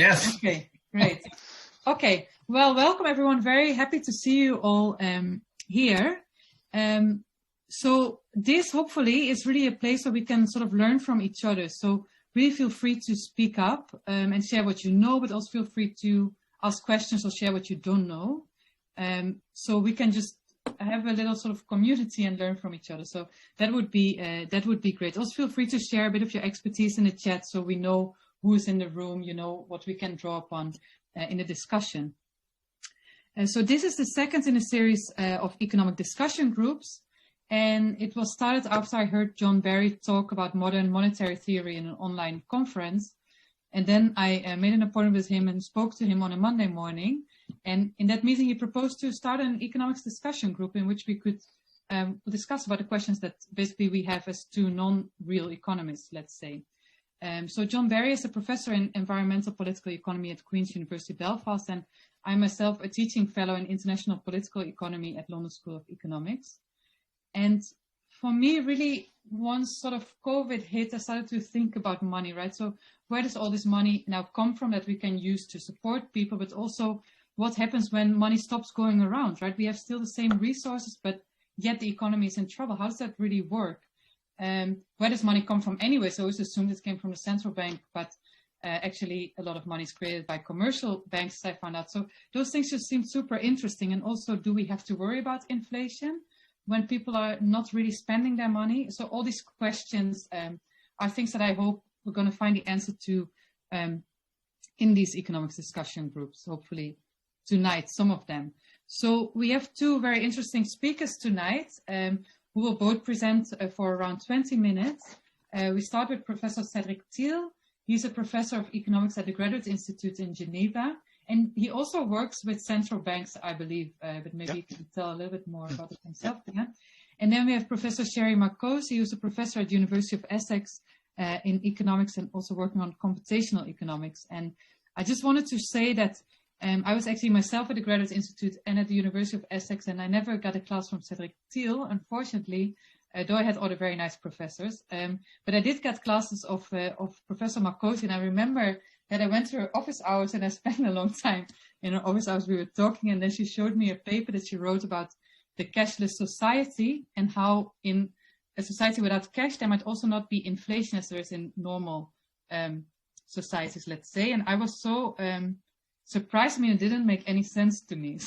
Yes. Okay, great. Okay, well, welcome everyone. Very happy to see you all here. So this hopefully is really a place where we can sort of learn from each other. So really feel free to speak up and share what you know, but also feel free to ask questions or share what you don't know. So we can just have a little sort of community and learn from each other. So that would be great. Also feel free to share a bit of your expertise in the chat so we know who is in the room, you know, what we can draw upon in the discussion. So this is the second in a series of economic discussion groups. And it was started after I heard John Barry talk about modern monetary theory in an online conference. And then I made an appointment with him and spoke to him on a Monday morning. And in that meeting, he proposed to start an economics discussion group in which we could discuss about the questions that basically we have as two non-real economists, let's say. So John Barry is a professor in environmental political economy at Queen's University Belfast, and I'm myself a teaching fellow in international political economy at London School of Economics. And for me, really, once sort of COVID hit, I started to think about money, right? So where does all this money now come from that we can use to support people, but also what happens when money stops going around, right? We have still the same resources, but yet the economy is in trouble. How does that really work? Where does money come from anyway? So I always assumed it came from the central bank, but actually a lot of money is created by commercial banks, I found out. So those things just seem super interesting. And also, do we have to worry about inflation when people are not really spending their money? So all these questions are things that I hope we're going to find the answer to in these economics discussion groups, hopefully tonight, some of them. So we have two very interesting speakers tonight who will both present for around 20 minutes. We start with Professor Cedric Thiel. He's a professor of economics at the Graduate Institute in Geneva. And he also works with central banks, I believe, but maybe he can tell a little bit more about it himself. Yeah. And then we have Professor Sherry Marcosi, who's a professor at the University of Essex in economics and also working on computational economics. And I just wanted to say that I was actually myself at the Graduate Institute and at the University of Essex, and I never got a class from Cedric Thiel, unfortunately, though I had other very nice professors. But I did get classes of Professor Marcosi, and I remember that I went to her office hours and I spent a long time in her office hours. We were talking, and then she showed me a paper that she wrote about the cashless society and how in a society without cash, there might also not be inflation as there is in normal societies, let's say. And I was so surprised me and didn't make any sense to me.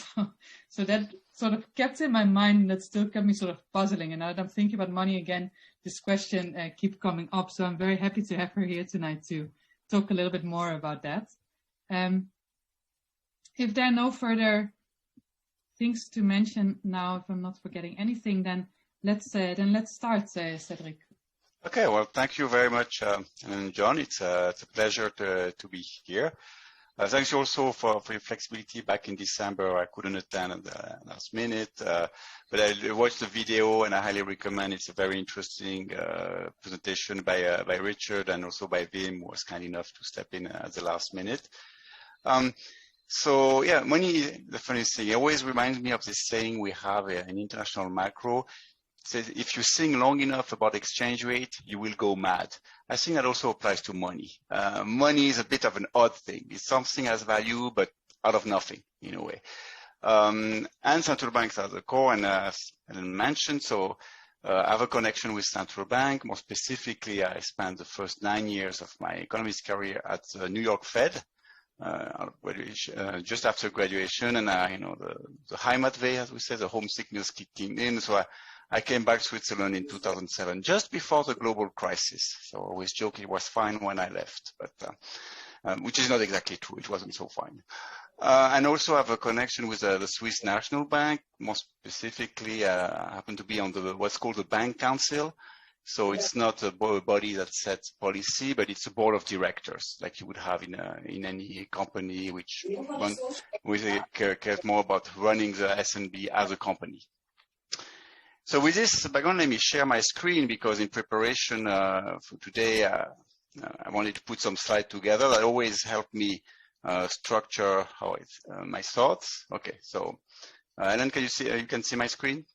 So that sort of kept in my mind, and that still kept me sort of puzzling. And now that I'm thinking about money again, this question keeps coming up. So I'm very happy to have her here tonight to talk a little bit more about that. If there are no further things to mention now, if I'm not forgetting anything, then let's start, Cedric. Okay, well, thank you very much, John. It's a pleasure to be here. Thanks you also for your flexibility. Back in December, I couldn't attend at the last minute, but I watched the video and I highly recommend. It's a very interesting presentation by Richard and also by Wim, who was kind enough to step in at the last minute. So yeah, money, the funny thing, it always reminds me of this saying we have in international macro. Says if you sing long enough about exchange rate, you will go mad. I think that also applies to money. Money is a bit of an odd thing. It's something has value, but out of nothing in a way. And central banks are the core, and as I mentioned, so I have a connection with central bank. More specifically, I spent the first 9 years of my economist career at the New York Fed. Just after graduation, and the Heimatweh, as we say, the homesickness kicking in. So I came back to Switzerland in 2007, just before the global crisis. So I always joke it was fine when I left, but which is not exactly true. It wasn't so fine. And also have a connection with the Swiss National Bank. More specifically, I happen to be on what's called the Bank Council. So it's not a body that sets policy, but it's a board of directors, like you would have in any company, which cares more about running the S&B as a company. So with this background, let me share my screen, because in preparation for today, I wanted to put some slides together that always help me structure my thoughts. Okay, so Ellen, can you see? You can see my screen?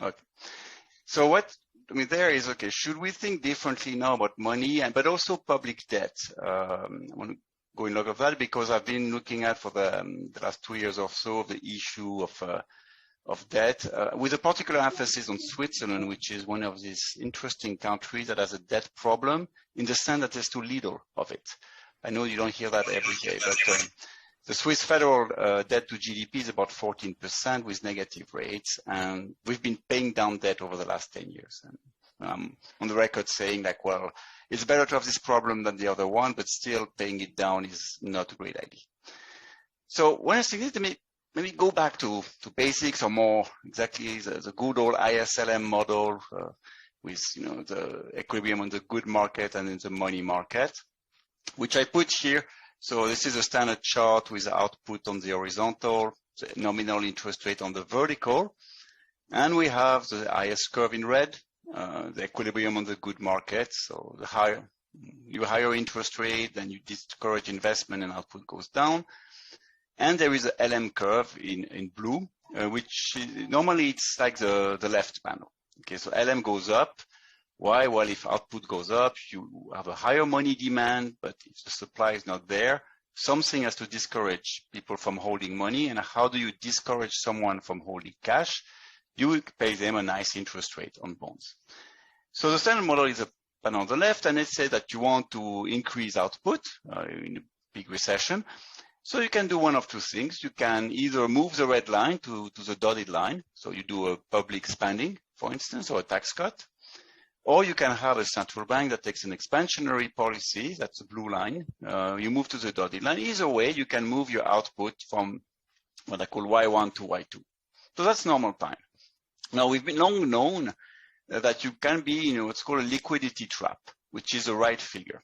Okay. So what I mean there is, okay, should we think differently now about money but also public debt? I want to go in log of that because I've been looking at for the last 2 years or so the issue of debt, with a particular emphasis on Switzerland, which is one of these interesting countries that has a debt problem in the sense that there's too little of it. I know you don't hear that every day, but the Swiss federal debt to GDP is about 14% with negative rates, and we've been paying down debt over the last 10 years. And on the record saying like, well, it's better to have this problem than the other one, but still paying it down is not a great idea. So when I think this, maybe go back to basics, or more exactly the good old ISLM model with the equilibrium on the good market and in the money market, which I put here. So this is a standard chart with output on the horizontal, the nominal interest rate on the vertical, and we have the highest curve in red, the equilibrium on the good market. So the higher interest rate, then you discourage investment and output goes down. And there is a LM curve in blue, which normally it's like the left panel. Okay, so LM goes up. Why? Well, if output goes up, you have a higher money demand, but if the supply is not there, something has to discourage people from holding money. And how do you discourage someone from holding cash? You pay them a nice interest rate on bonds. So the standard model is a panel on the left, and it says that you want to increase output in a big recession. So you can do one of two things. You can either move the red line to the dotted line. So you do a public spending, for instance, or a tax cut. Or you can have a central bank that takes an expansionary policy, that's the blue line. You move to the dotted line. Either way, you can move your output from what I call Y1 to Y2. So that's normal time. Now, we've been long known that you can be, what's called a liquidity trap, which is the right figure.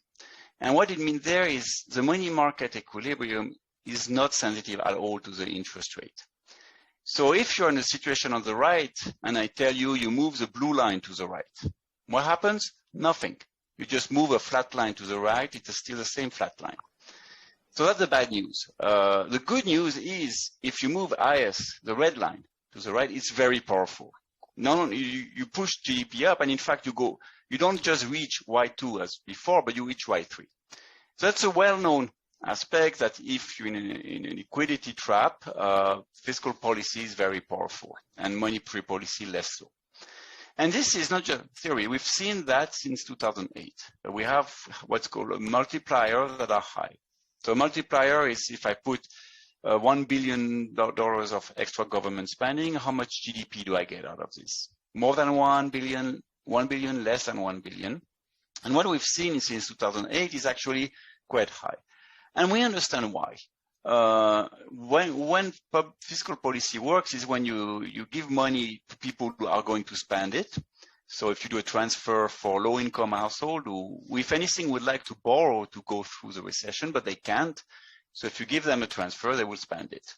And what it means there is the money market equilibrium is not sensitive at all to the interest rate. So if you're in a situation on the right, and I tell you, you move the blue line to the right, what happens? Nothing. You just move a flat line to the right, it's still the same flat line. So that's the bad news. The good news is if you move IS, the red line, to the right, it's very powerful. Not only you push GDP up, and in fact you don't just reach Y2 as before, but you reach Y3. So that's a well-known aspect that if you're in a liquidity trap, fiscal policy is very powerful, and monetary policy less so. And this is not just theory. We've seen that since 2008. We have what's called a multiplier that are high. So a multiplier is if I put $1 billion of extra government spending, how much GDP do I get out of this? More than 1 billion, 1 billion, less than 1 billion. And what we've seen since 2008 is actually quite high. And we understand why. When fiscal policy works is when you give money to people who are going to spend it. So if you do a transfer for low-income household who, if anything, would like to borrow to go through the recession, but they can't. So if you give them a transfer, they will spend it.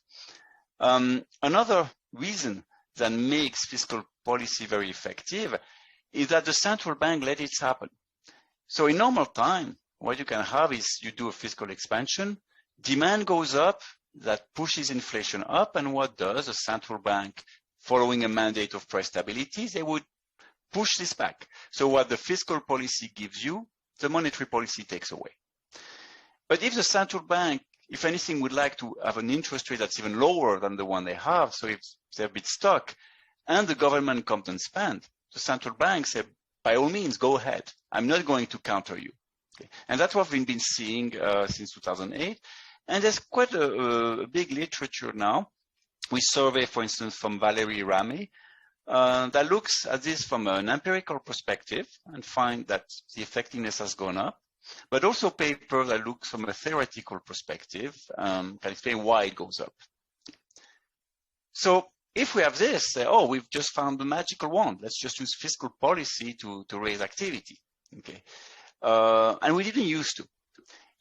Another reason that makes fiscal policy very effective is that the central bank let it happen. So in normal time, what you can have is you do a fiscal expansion, demand goes up, that pushes inflation up, and what does a central bank, following a mandate of price stability, they would push this back. So what the fiscal policy gives you, the monetary policy takes away. But if the central bank, if anything, would like to have an interest rate that's even lower than the one they have, so if they're a bit stuck, and the government comes and spend, the central bank said, by all means, go ahead. I'm not going to counter you. Okay. And that's what we've been seeing since 2008. And there's quite a big literature now. We survey, for instance, from Valerie Rame, that looks at this from an empirical perspective and find that the effectiveness has gone up, but also paper that looks from a theoretical perspective can explain why it goes up. So if we have this, oh, we've just found the magical wand. Let's just use fiscal policy to raise activity. Okay, and we didn't used to.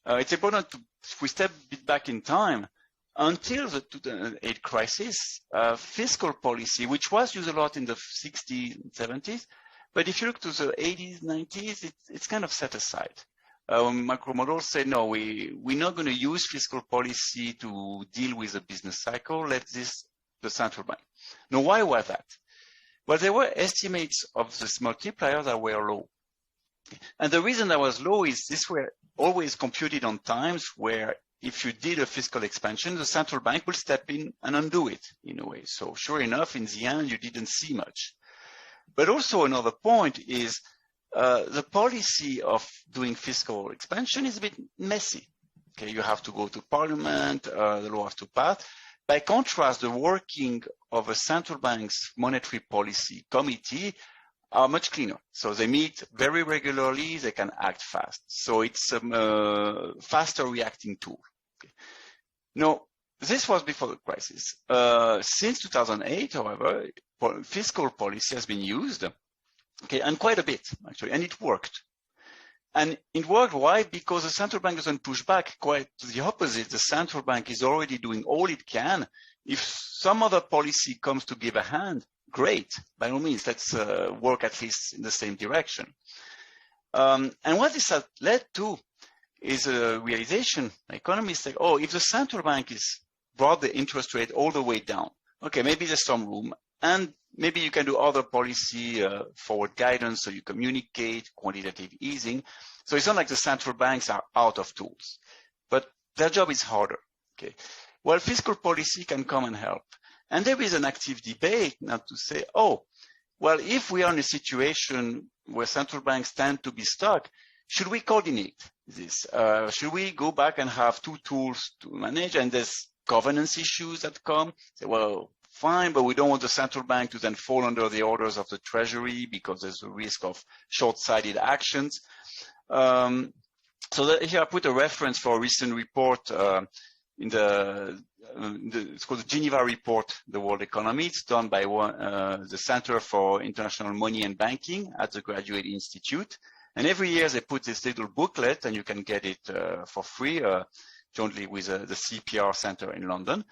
It's important to, if we step a bit back in time, until the 2008 crisis, fiscal policy, which was used a lot in the 60s and 70s, but if you look to the 80s, 90s, it's kind of set aside. Macro models say, no, we're not going to use fiscal policy to deal with the business cycle. Let this the central bank. Now, why was that? Well, there were estimates of this multiplier that were low. And the reason that was low is these were always computed on times where if you did a fiscal expansion, the central bank will step in and undo it in a way. So sure enough, in the end, you didn't see much. But also another point is the policy of doing fiscal expansion is a bit messy. Okay, you have to go to parliament, the law has to pass. By contrast, the working of a central bank's monetary policy committee are much cleaner. So they meet very regularly, they can act fast. So it's a faster reacting tool. Okay. Now, this was before the crisis. Since 2008, however, fiscal policy has been used, okay, and quite a bit, actually, and it worked. And it worked, why? Because the central bank doesn't push back, quite the opposite. The central bank is already doing all it can. If some other policy comes to give a hand, great, by all means, let's work at least in the same direction. And what this has led to is a realization, economists say, oh, if the central bank is brought the interest rate all the way down, okay, maybe there's some room, and maybe you can do other policy forward guidance, so you communicate, quantitative easing. So it's not like the central banks are out of tools, but their job is harder. Okay, well, fiscal policy can come and help. And there is an active debate now to say, oh, well, if we are in a situation where central banks tend to be stuck, should we coordinate this? Should we go back and have two tools to manage? And there's governance issues that come. Say, well, fine, but we don't want the central bank to then fall under the orders of the Treasury because there's a risk of short-sighted actions. So here I put a reference for a recent report it's called the Geneva Report, the World Economy. It's done by the Center for International Money and Banking at the Graduate Institute. And every year they put this little booklet, and you can get it for free, jointly with the CPR Center in London.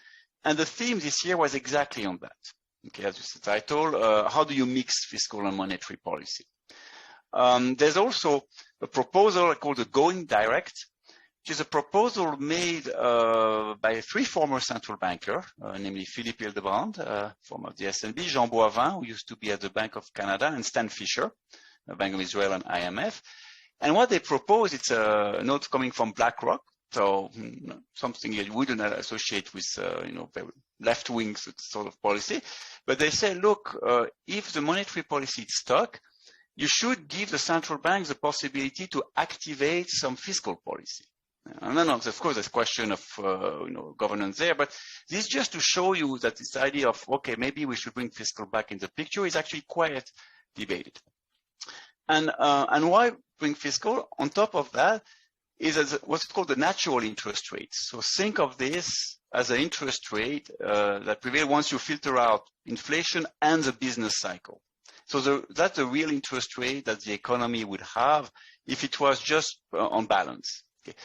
And the theme this year was exactly on that. Okay, as the title, how do you mix fiscal and monetary policy? There's also a proposal called the Going Direct, which is a proposal made by three former central bankers, namely Philippe Hildebrand, former of the SNB, Jean Boivin, who used to be at the Bank of Canada, and Stan Fischer, Bank of Israel and IMF. And what they propose, it's a note coming from BlackRock, so something you wouldn't associate with, very left-wing sort of policy. But they say, look, if the monetary policy is stuck, you should give the central banks the possibility to activate some fiscal policy. And then, of course, there's a question of governance there, but this is just to show you that this idea of, okay, maybe we should bring fiscal back in the picture is actually quite debated. And why bring fiscal? On top of that is what's called the natural interest rate. So think of this as an interest rate that prevails once you filter out inflation and the business cycle. So that's the real interest rate that the economy would have if it was just on balance. Okay.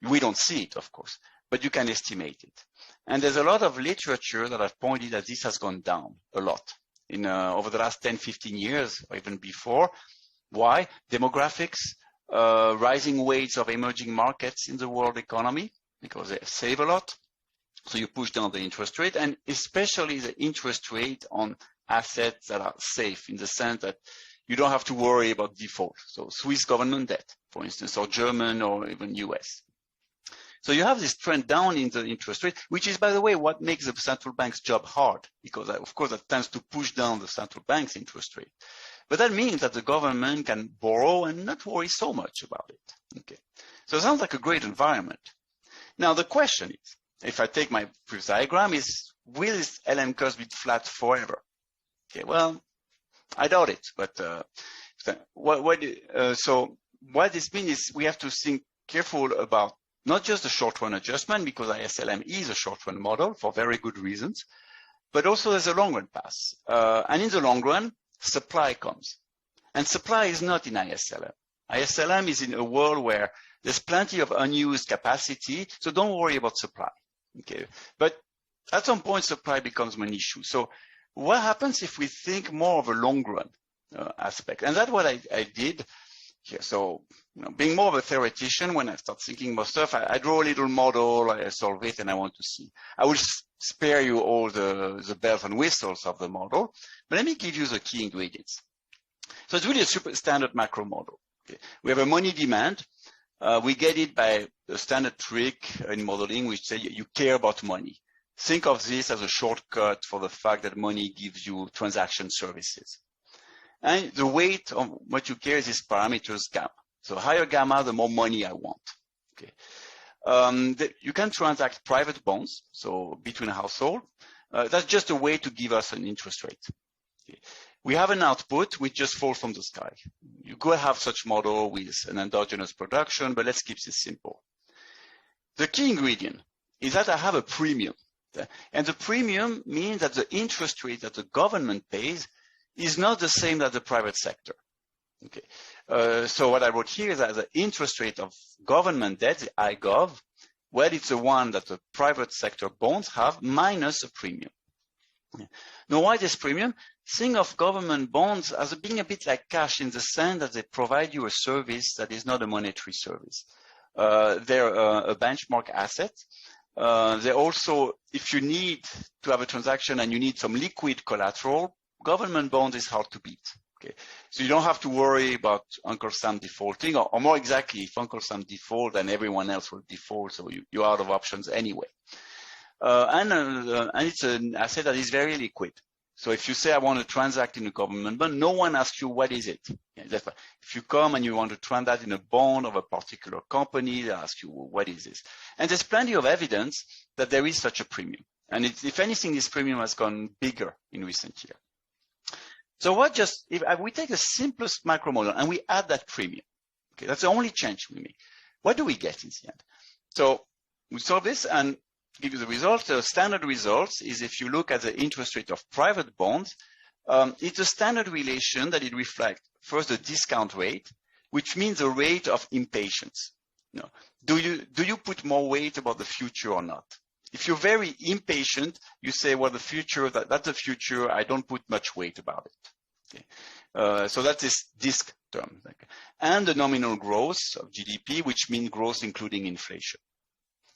We don't see it, of course, but you can estimate it. And there's a lot of literature that have pointed that this has gone down a lot in over the last 10, 15 years, or even before. Why? Demographics, rising weights of emerging markets in the world economy, because they save a lot. So you push down the interest rate, and especially the interest rate on assets that are safe, in the sense that you don't have to worry about default. So Swiss government debt, for instance, or German or even US. So you have this trend down in the interest rate, which is, by the way, what makes the central bank's job hard, because, of course, that tends to push down the central bank's interest rate. But that means that the government can borrow and not worry so much about it. Okay. So it sounds like a great environment. Now, the question is, if I take my previous diagram, is will this LM curve be flat forever? Okay, well, I doubt it, but so what this means is we have to think careful about not just the short-run adjustment, because ISLM is a short-run model for very good reasons, but also there's a long-run pass. And in the long run, supply comes. And supply is not in ISLM. ISLM is in a world where there's plenty of unused capacity, so don't worry about supply. Okay, but at some point, supply becomes an issue. So what happens if we think more of a long-run aspect? And that's what I did here. So, being more of a theoretician, when I start thinking about stuff, I draw a little model, I solve it, and I want to see. I will spare you all the bells and whistles of the model, but let me give you the key ingredients. So it's really a super standard macro model. Okay. We have a money demand, We get it by the standard trick in modeling, which say you care about money. Think of this as a shortcut for the fact that money gives you transaction services. And the weight of what you care is this parameters gamma. So higher gamma, the more money I want. Okay. You can transact private bonds, so between a household. That's just a way to give us an interest rate. Okay. We have an output which just falls from the sky. You could have such model with an endogenous production, but let's keep this simple. The key ingredient is that I have a premium. And the premium means that the interest rate that the government pays is not the same as the private sector. Okay. So what I wrote here is that the interest rate of government debt, the IGov, well, it's the one that the private sector bonds have minus a premium. Now, why this premium? Think of government bonds as being a bit like cash in the sense that they provide you a service that is not a monetary service. They're a benchmark asset. They also, if you need to have a transaction and you need some liquid collateral, government bonds is hard to beat. Okay, so you don't have to worry about Uncle Sam defaulting, or more exactly, if Uncle Sam default, then everyone else will default, so you're out of options anyway. And it's an asset that is very liquid. So if you say, I want to transact in a government bond, no one asks you, what is it? Yeah, if you come and you want to transact in a bond of a particular company, they ask you, well, what is this? And there's plenty of evidence that there is such a premium. And if anything, this premium has gone bigger in recent years. So if we take the simplest macro model and we add that premium, okay, that's the only change we make. What do we get in the end? So we solve this and give you the result. The standard results is if you look at the interest rate of private bonds, it's a standard relation that it reflects first the discount rate, which means the rate of impatience. You know, do you put more weight about the future or not? If you're very impatient, you say, well, the future, that's the future, I don't put much weight about it. Okay. So that's this disc term. And the nominal growth of GDP, which means growth including inflation.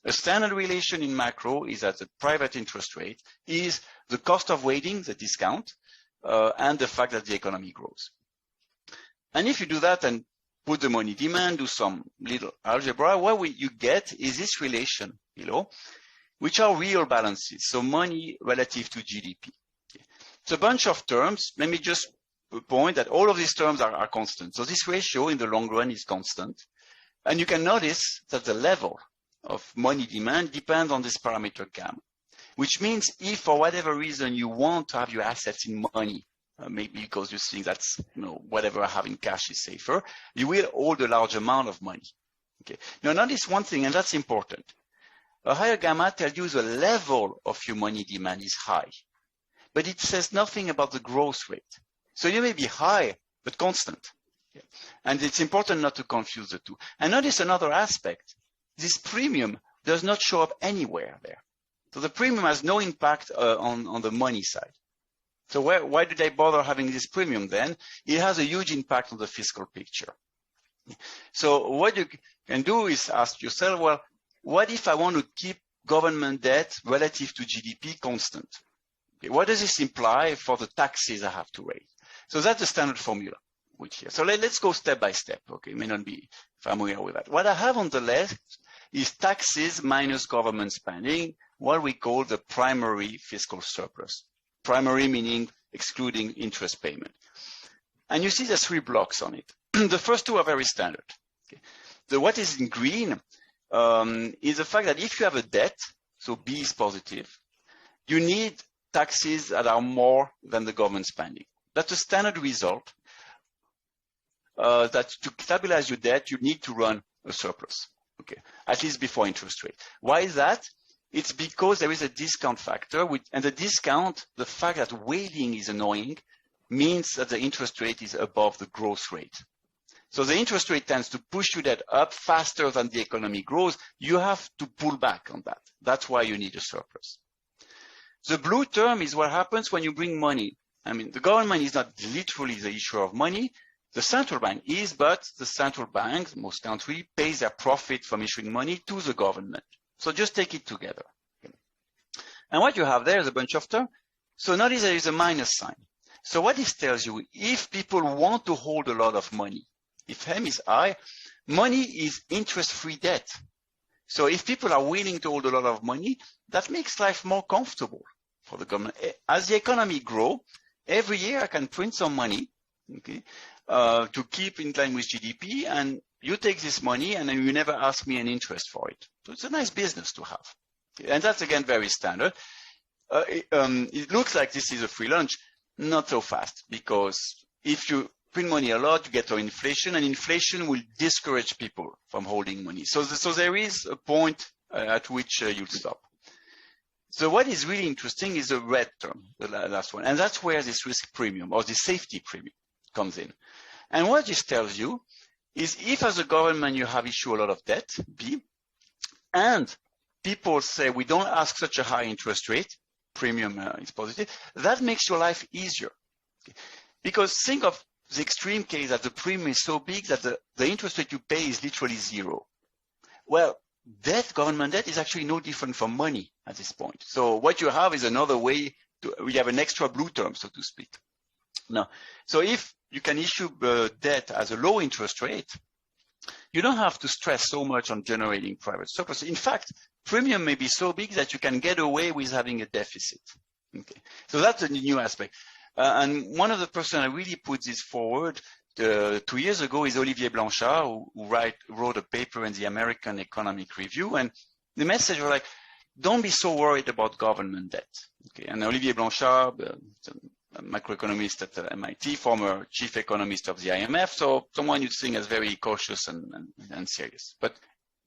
A standard relation in macro is that the private interest rate is the cost of waiting, the discount, and the fact that the economy grows. And if you do that and put the money demand, do some little algebra, what you get is this relation below, which are real balances, so money relative to GDP. It's a bunch of terms. Let me just point that all of these terms are constant. So this ratio in the long run is constant. And you can notice that the level of money demand depends on this parameter gamma, which means if for whatever reason you want to have your assets in money, maybe because you think that's, whatever I have in cash is safer, you will hold a large amount of money. Okay. Now notice one thing, and that's important. A higher gamma tells you the level of your money demand is high, but it says nothing about the growth rate. So you may be high, but constant. Okay. And it's important not to confuse the two. And notice another aspect. This premium does not show up anywhere there. So the premium has no impact on the money side. So why did I bother having this premium then? It has a huge impact on the fiscal picture. So what you can do is ask yourself, well, what if I want to keep government debt relative to GDP constant? Okay, what does this imply for the taxes I have to raise? So that's the standard formula. So let's go step by step. Okay, you may not be familiar with that. What I have on the left is taxes minus government spending, what we call the primary fiscal surplus. Primary meaning excluding interest payment. And you see there's 3 blocks on it. The first 2 are very standard. Okay. What is in green is the fact that if you have a debt, so B is positive, you need taxes that are more than the government spending. That's a standard result. That to stabilize your debt, you need to run a surplus, okay, at least before interest rate. Why is that? It's because there is a discount factor, and the discount, the fact that waiting is annoying, means that the interest rate is above the growth rate. So the interest rate tends to push your debt up faster than the economy grows. You have to pull back on that. That's why you need a surplus. The blue term is what happens when you bring money. I mean, the government is not literally the issuer of money. The central bank is, but the central banks, most countries, pays their profit from issuing money to the government. So just take it together. Okay. And what you have there is a bunch of terms. So notice there is a minus sign. So what this tells you, if people want to hold a lot of money, if M is high, money is interest-free debt. So if people are willing to hold a lot of money, that makes life more comfortable for the government. As the economy grows, every year I can print some money, okay, to keep in line with GDP, and you take this money and then you never ask me an interest for it. So it's a nice business to have. Okay. And that's, again, very standard. It looks like this is a free lunch. Not so fast, because if you print money a lot, you get to inflation, and inflation will discourage people from holding money. So there is a point at which you'll stop. So what is really interesting is the red term, the last one, and that's where this risk premium or the safety premium comes in. And what this tells you is, if as a government you have issued a lot of debt, B, and people say we don't ask such a high interest rate, premium is positive, that makes your life easier. Okay. Because think of the extreme case that the premium is so big that the interest rate you pay is literally zero. Well, government debt is actually no different from money at this point. So what you have is another way we have an extra blue term, so to speak. Now, so if you can issue debt as a low interest rate, you don't have to stress so much on generating private surplus. In fact, premium may be so big that you can get away with having a deficit. Okay, so that's a new aspect. And one of the person I really put this forward 2 years ago is Olivier Blanchard, who wrote a paper in the American Economic Review, and the message was like, don't be so worried about government debt. Okay, and Olivier Blanchard, a macroeconomist at MIT, former chief economist of the IMF, so someone you'd think is very cautious and serious. But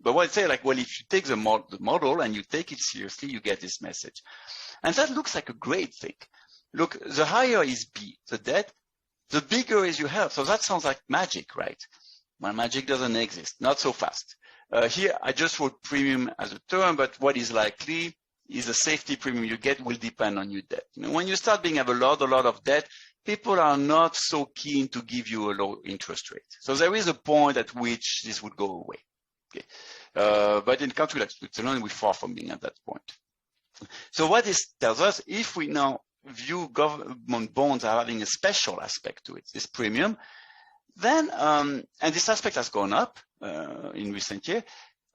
what I say, like, well, if you take the model and you take it seriously, you get this message. And that looks like a great thing. Look, the higher is B, the debt, the bigger is you have. So that sounds like magic, right? Well, magic doesn't exist, not so fast. Here, I just wrote premium as a term, but what is likely is the safety premium you get will depend on your debt. You know, when you start being have a lot of debt, people are not so keen to give you a low interest rate. So there is a point at which this would go away. Okay, but in a country like Switzerland, we're far from being at that point. So what this tells us, if we now view government bonds are having a special aspect to it, this premium, then, and this aspect has gone up in recent years,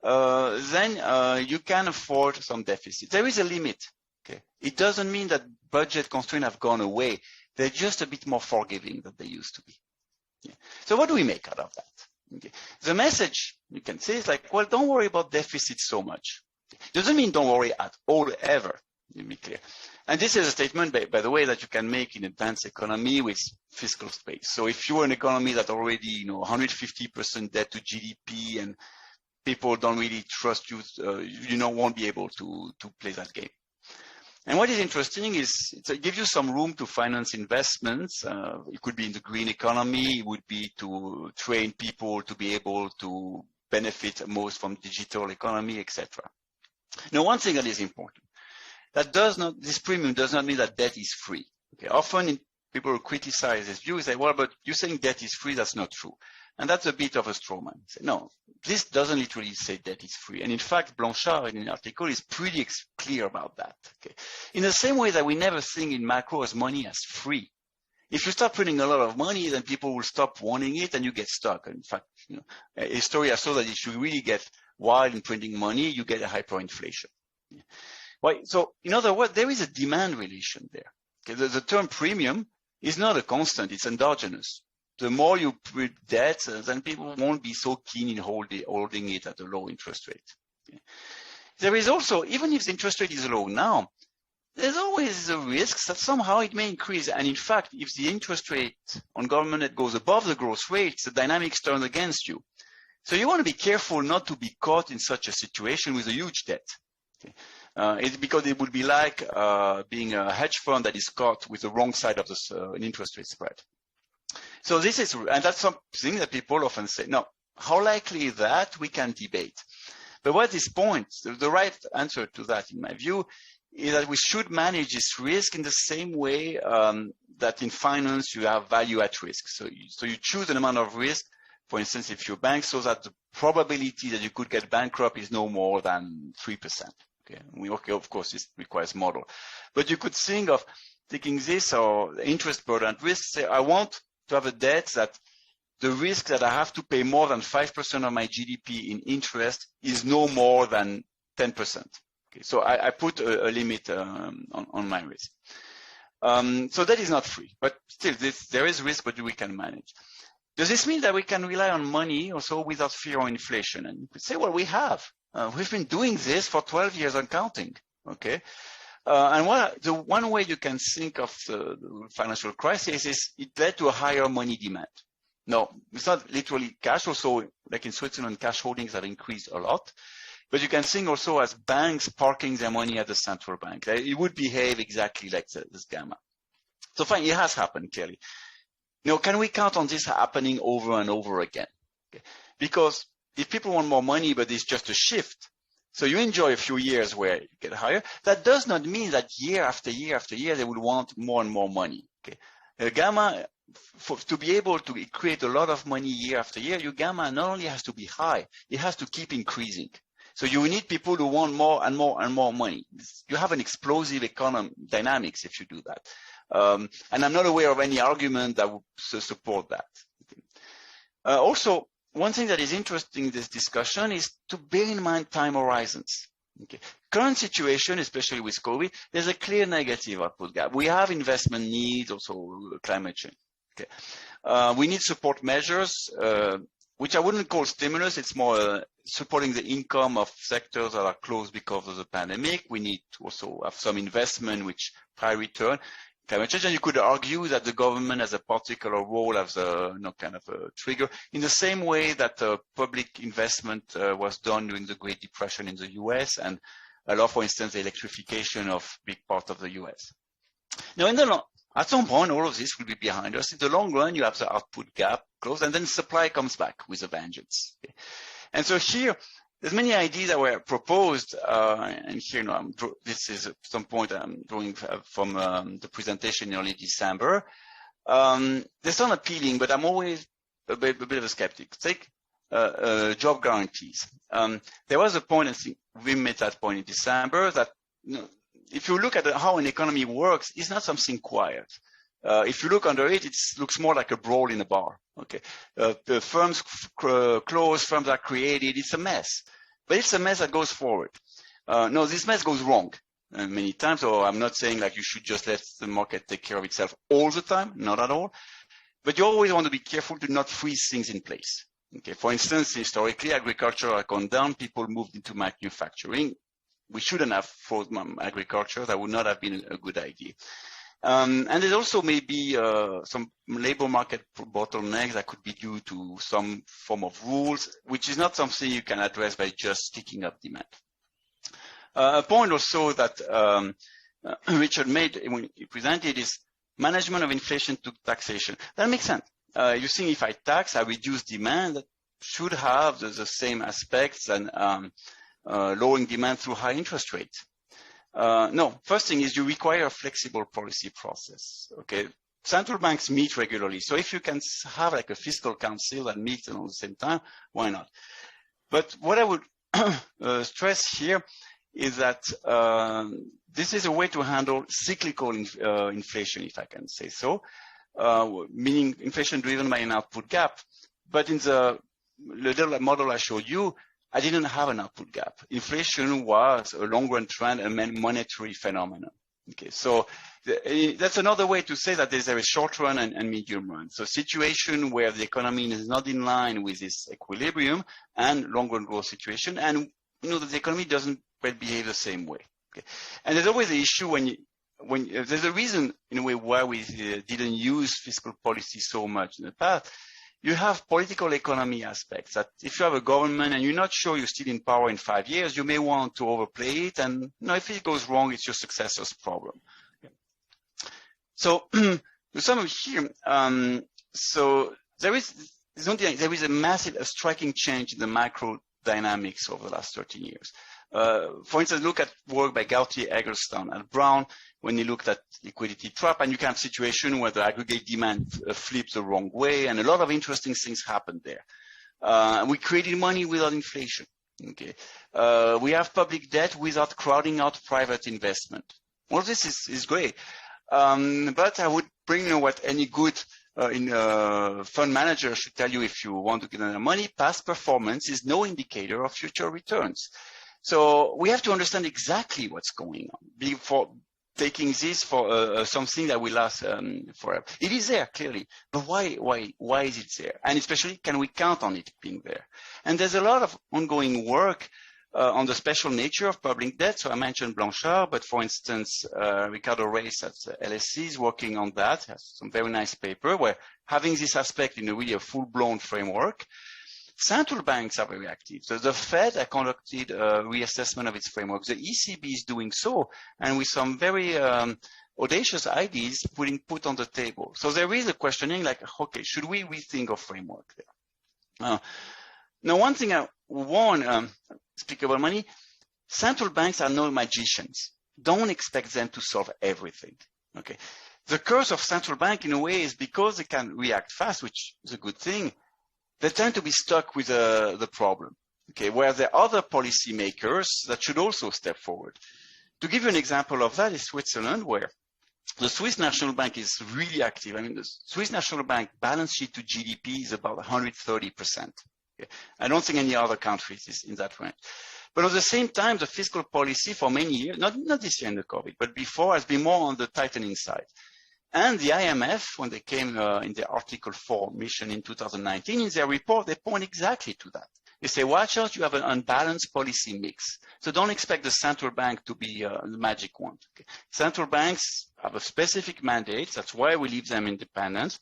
then you can afford some deficit. There is a limit. Okay, it doesn't mean that budget constraints have gone away. They're just a bit more forgiving than they used to be. Yeah. So what do we make out of that? Okay. The message you can say is like, well, don't worry about deficit so much. Okay. Doesn't mean don't worry at all ever. Let me be clear. And this is a statement, by the way, that you can make in advanced economy with fiscal space. So if you're an economy that already, 150% debt to GDP and people don't really trust you, won't be able to play that game. And what is interesting is it gives you some room to finance investments. It could be in the green economy. It would be to train people to be able to benefit most from digital economy, etc. Now, one thing that is important, this premium does not mean that debt is free. Okay, often people criticize this view, say, well, but you're saying debt is free, that's not true. And that's a bit of a straw man. Say, no, this doesn't literally say debt is free. And in fact, Blanchard in an article is pretty clear about that. Okay? In the same way that we never think in macro as money as free. If you start printing a lot of money, then people will stop wanting it and you get stuck. And in fact, Historia saw that if you really get wild in printing money, you get a hyperinflation. Yeah. Well, so in other words, there is a demand relation there. Okay? The term premium is not a constant, it's endogenous. The more you print debt, then people won't be so keen in holding it at a low interest rate. Okay? There is also, even if the interest rate is low now, there's always a risk that somehow it may increase. And in fact, if the interest rate on government debt goes above the growth rate, the dynamics turn against you. So you want to be careful not to be caught in such a situation with a huge debt. Okay? Because it would be like being a hedge fund that is caught with the wrong side of an interest rate spread. So this is, and that's something that people often say, no, how likely is that? We can debate. But what is point, the right answer to that, in my view, is that we should manage this risk in the same way that in finance you have value at risk. So you choose an amount of risk, for instance, if you're a bank, so that the probability that you could get bankrupt is no more than 3%. Okay, of course, this requires model. But you could think of taking this or interest burden at risk, say, I want to have a debt that the risk that I have to pay more than 5% of my GDP in interest is no more than 10%. Okay, so I put a limit on my risk. So that is not free, but still there is risk, but we can manage. Does this mean that we can rely on money also without fear of inflation? And you could say, well, we have. We've been doing this for 12 years and counting. Okay. And the one way you can think of the financial crisis is it led to a higher money demand. No, it's not literally cash. Also, like in Switzerland, cash holdings have increased a lot. But you can think also as banks parking their money at the central bank. It would behave exactly like this gamma. So fine, it has happened clearly. Now, can we count on this happening over and over again? Okay. Because if people want more money, but it's just a shift, so you enjoy a few years where you get higher, that does not mean that year after year after year, they will want more and more money. Okay. Gamma, to be able to create a lot of money year after year, your gamma not only has to be high, it has to keep increasing. So you need people who want more and more and more money. You have an explosive economy dynamics if you do that. And I'm not aware of any argument that would support that. Also, one thing that is interesting in this discussion is to bear in mind time horizons. Okay. Current situation, especially with COVID, there's a clear negative output gap. We have investment needs, also climate change. Okay. We need support measures, which I wouldn't call stimulus. It's more supporting the income of sectors that are closed because of the pandemic. We need to also have some investment, which high return. Climate change, and you could argue that the government has a particular role as a kind of a trigger, in the same way that public investment was done during the Great Depression in the US and allow, for instance, the electrification of big part of the US. Now, at some point, all of this will be behind us. In the long run, you have the output gap closed, and then supply comes back with a vengeance. Okay. And so here, there's many ideas that were proposed, and here, this is some point I'm drawing from the presentation in early December. They sound appealing, but I'm always a bit of a skeptic. Take job guarantees. There was a point, I think we made that point in December, that if you look at how an economy works, it's not something quiet. If you look under it, it looks more like a brawl in a bar. Okay, the firms close, firms are created. It's a mess, but it's a mess that goes forward. No, this mess goes wrong many times. So I'm not saying like you should just let the market take care of itself all the time, not at all. But you always want to be careful to not freeze things in place. Okay, for instance, historically, agriculture has gone down. People moved into manufacturing. We shouldn't have frozen agriculture. That would not have been a good idea. And there's also maybe some labor market bottlenecks that could be due to some form of rules, which is not something you can address by just sticking up demand. A point also that Richard made when he presented is management of inflation to taxation. That makes sense. You think if I tax, I reduce demand, that should have the same aspects and lowering demand through high interest rates. No, first thing is you require a flexible policy process. Okay, central banks meet regularly. So if you can have like a fiscal council that meets at the same time, why not? But what I would stress here is that this is a way to handle cyclical inflation, if I can say so, meaning inflation driven by an output gap. But in the little model I showed you, I didn't have an output gap. Inflation was a long-run trend and monetary phenomenon. Okay, so that's another way to say that there's a short run and medium run. So situation where the economy is not in line with this equilibrium and long-run growth situation, and that the economy doesn't quite behave the same way. Okay, and there's always the issue when there's a reason in a way why we didn't use fiscal policy so much in the past. You have political economy aspects that if you have a government and you're not sure you're still in power in 5 years, you may want to overplay it. And if it goes wrong, it's your successor's problem. Okay. So to sum up here, so there is a striking change in the macro dynamics over the last 13 years. For instance, look at work by Gautier, Eggleston, and Brown when they looked at liquidity trap, and you can have a situation where the aggregate demand flips the wrong way, and a lot of interesting things happened there. We created money without inflation. Okay, we have public debt without crowding out private investment. All this is great, but I would bring what any good fund managers should tell you if you want to get their money, past performance is no indicator of future returns. So we have to understand exactly what's going on before taking this for something that will last forever. It is there, clearly, but why is it there? And especially, can we count on it being there? And there's a lot of ongoing work on the special nature of public debt. So I mentioned Blanchard, but for instance, Ricardo Reis at LSE is working on that, has some very nice paper where having this aspect in a really a full-blown framework. Central banks are very active. So the Fed has conducted a reassessment of its framework. The ECB is doing so, and with some very audacious ideas put on the table. So there is a questioning like, okay, should we rethink our framework there? Now, one thing I warn, speak about money, central banks are no magicians. Don't expect them to solve everything. Okay. The curse of central bank in a way is because they can react fast, which is a good thing. They tend to be stuck with the problem, okay, where there are other policymakers that should also step forward. To give you an example of that is Switzerland, where the Swiss National Bank is really active. I mean, the Swiss National Bank balance sheet to GDP is about 130%. Okay. I don't think any other country is in that range. But at the same time, the fiscal policy for many years, not this year in the COVID, but before, has been more on the tightening side. And the IMF, when they came in their Article 4 mission in 2019, in their report, they point exactly to that. They say, watch out, you have an unbalanced policy mix. So don't expect the central bank to be the magic wand. Okay. Central banks have a specific mandate. That's why we leave them independent.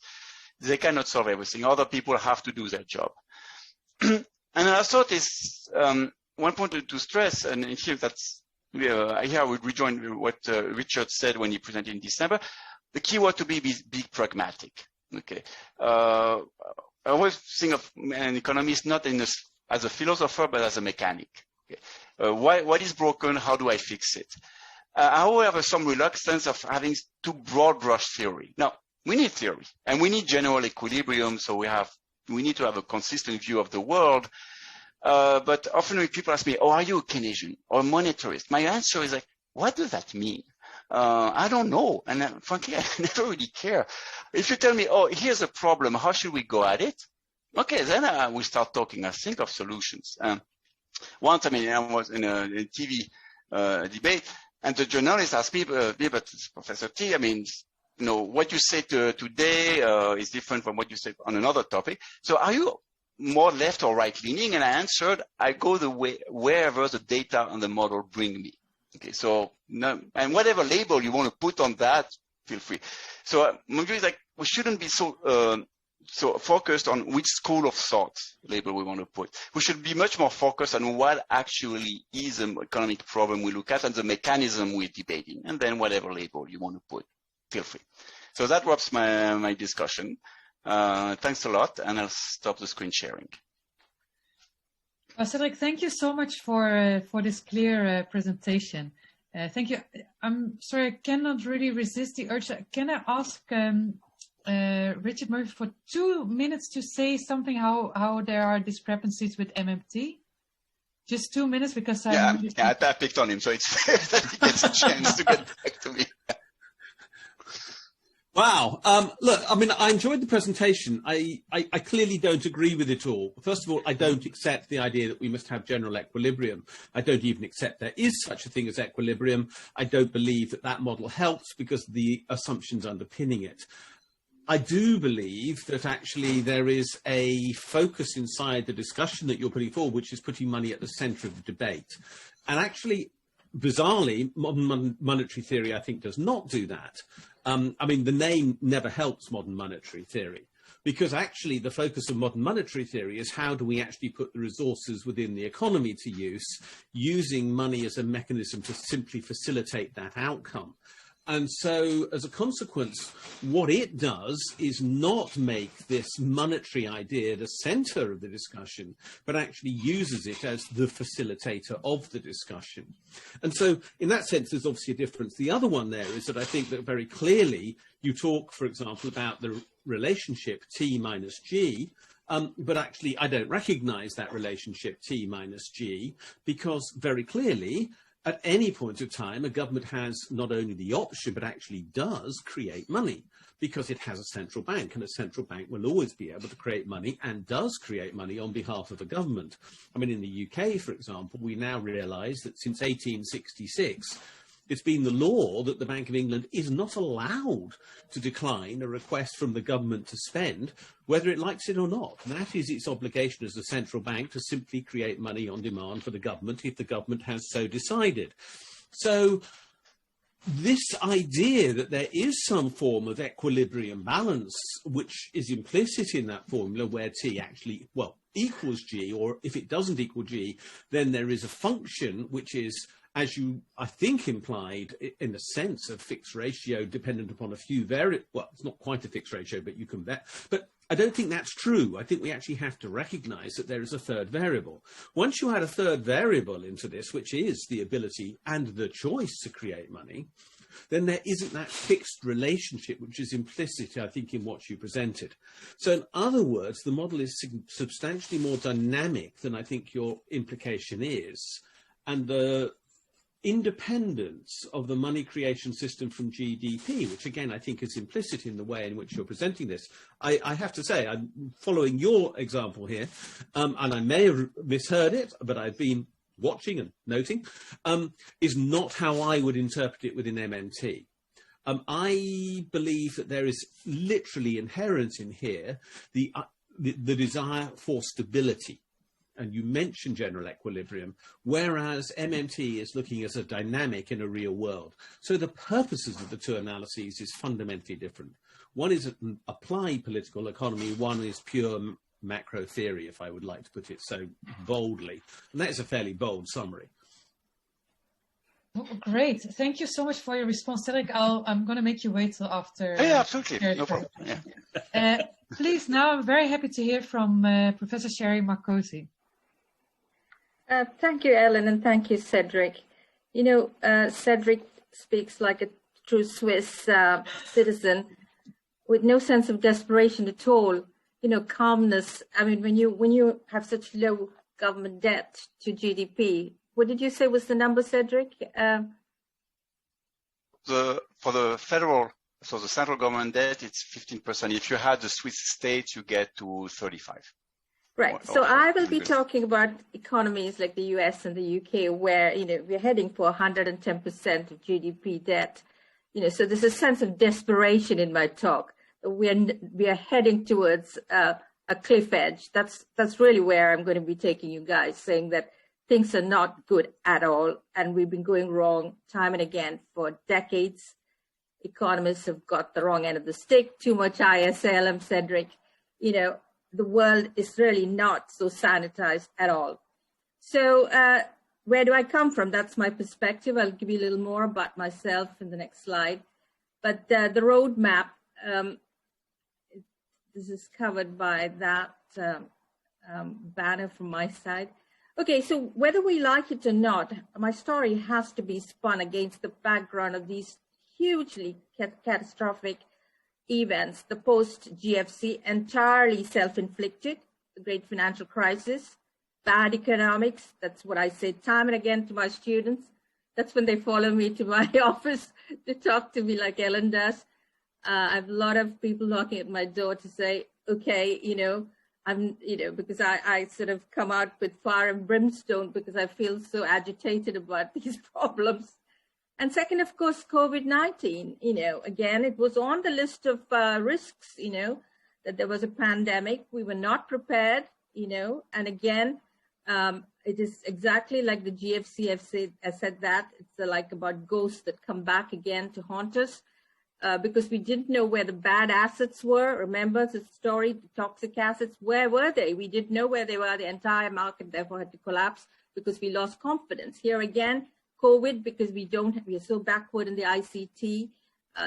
They cannot solve everything. Other people have to do their job. And I thought is one point to stress, and here that's here I would rejoin what Richard said when he presented in December. The key word to be pragmatic. Okay, I always think of an economist not as a philosopher, but as a mechanic. Okay. What is broken? How do I fix it? I have some reluctance of having too broad brush theory. Now, we need theory, and we need general equilibrium. So we need to have a consistent view of the world. But often when people ask me, "Oh, are you a Keynesian or a monetarist?" My answer is like, "What does that mean?" I don't know, and frankly, I never really care. If you tell me, "Oh, here's a problem, how should we go at it?" Okay, then we start talking. I think of solutions. Once, I was in a TV debate, and the journalist asked me, "But Professor T, what you say today is different from what you said on another topic. So are you more left or right leaning?" And I answered, "I go the way wherever the data and the model bring me." Okay, so and whatever label you want to put on that, feel free. So my view is like we shouldn't be so focused on which school of thought label we want to put. We should be much more focused on what actually is an economic problem we look at and the mechanism we're debating, and then whatever label you want to put, feel free. So that wraps my discussion. Thanks a lot, and I'll stop the screen sharing. Cedric, thank you so much for this clear presentation. Thank you. I'm sorry, I cannot really resist the urge. Can I ask Richard Murphy for 2 minutes to say something how there are discrepancies with MMT? Just 2 minutes, because I picked on him, so it's fair that he gets a chance to get back to me. Wow. Look, I enjoyed the presentation. I clearly don't agree with it all. First of all, I don't accept the idea that we must have general equilibrium. I don't even accept there is such a thing as equilibrium. I don't believe that model helps because of the assumptions underpinning it. I do believe that actually there is a focus inside the discussion that you're putting forward, which is putting money at the center of the debate. And actually, bizarrely, modern monetary theory, I think, does not do that. The name never helps modern monetary theory, because actually the focus of modern monetary theory is how do we actually put the resources within the economy to use, using money as a mechanism to simply facilitate that outcome. And so, as a consequence, what it does is not make this monetary idea the center of the discussion, but actually uses it as the facilitator of the discussion. And so, in that sense, there's obviously a difference. The other one there is that I think that very clearly you talk, for example, about the relationship T minus G, but actually I don't recognize that relationship T minus G, because very clearly at any point of time, a government has not only the option, but actually does create money because it has a central bank, and a central bank will always be able to create money and does create money on behalf of a government. I mean, in the UK, for example, we now realise that since 1866, it's been the law that the Bank of England is not allowed to decline a request from the government to spend, whether it likes it or not. And that is its obligation as a central bank to simply create money on demand for the government if the government has so decided. So this idea that there is some form of equilibrium balance, which is implicit in that formula where T actually, well, equals G, or if it doesn't equal G, then there is a function which is, as you, I think, implied, in a sense, a fixed ratio dependent upon a few variables. Well, it's not quite a fixed ratio, but you can bet. But I don't think that's true. I think we actually have to recognize that there is a third variable. Once you add a third variable into this, which is the ability and the choice to create money, then there isn't that fixed relationship which is implicit, I think, in what you presented. So in other words, the model is substantially more dynamic than I think your implication is. And the independence of the money creation system from GDP, which again I think is implicit in the way in which you're presenting this. I have to say, I'm following your example here, and I may have misheard it, but I've been watching and noting, is not how I would interpret it within MMT. I believe that there is literally inherent in here the desire for stability. And you mentioned general equilibrium, whereas MMT is looking as a dynamic in a real world. So the purposes of the two analyses is fundamentally different. One is an applied political economy, one is pure macro theory, if I would like to put it so boldly. And that is a fairly bold summary. Oh, great. Thank you so much for your response, Cedric. I'm going to make you wait till after. Yeah, absolutely. No problem. Yeah. Please, now I'm very happy to hear from Professor Sherry Marcosi. Thank you, Ellen, and thank you, Cedric. You know, Cedric speaks like a true Swiss citizen with no sense of desperation at all. You know, calmness. I mean, when you have such low government debt to GDP, what did you say was the number, Cedric? For the federal, so the central government debt, it's 15%. If you had the Swiss state, you get to 35. Right. So I will be talking about economies like the US and the UK, where, you know, we're heading for 110% of GDP debt. You know, so there's a sense of desperation in my talk. We are heading towards a cliff edge. That's really where I'm going to be taking you guys, saying that things are not good at all, and we've been going wrong time and again for decades. Economists have got the wrong end of the stick. Too much ISL, Cedric. You know, the world is really not so sanitized at all. So where do I come from? That's my perspective. I'll give you a little more about myself in the next slide. But the roadmap, this is covered by that banner from my side. Okay, so whether we like it or not, my story has to be spun against the background of these hugely catastrophic events, the post-GFC, entirely self-inflicted, the great financial crisis, bad economics. That's what I say time and again to my students. That's when they follow me to my office to talk to me like Ellen does. I have a lot of people knocking at my door to say, okay, you know, because I sort of come out with fire and brimstone because I feel so agitated about these problems. And second, of course, COVID-19, you know, again, it was on the list of risks, you know, that there was a pandemic. We were not prepared, you know, and again, it is exactly like the GFC has said that. It's like about ghosts that come back again to haunt us because we didn't know where the bad assets were. Remember the story, the toxic assets, where were they? We didn't know where they were. The entire market therefore had to collapse because we lost confidence. Here again, COVID, because we are so backward in the ICT,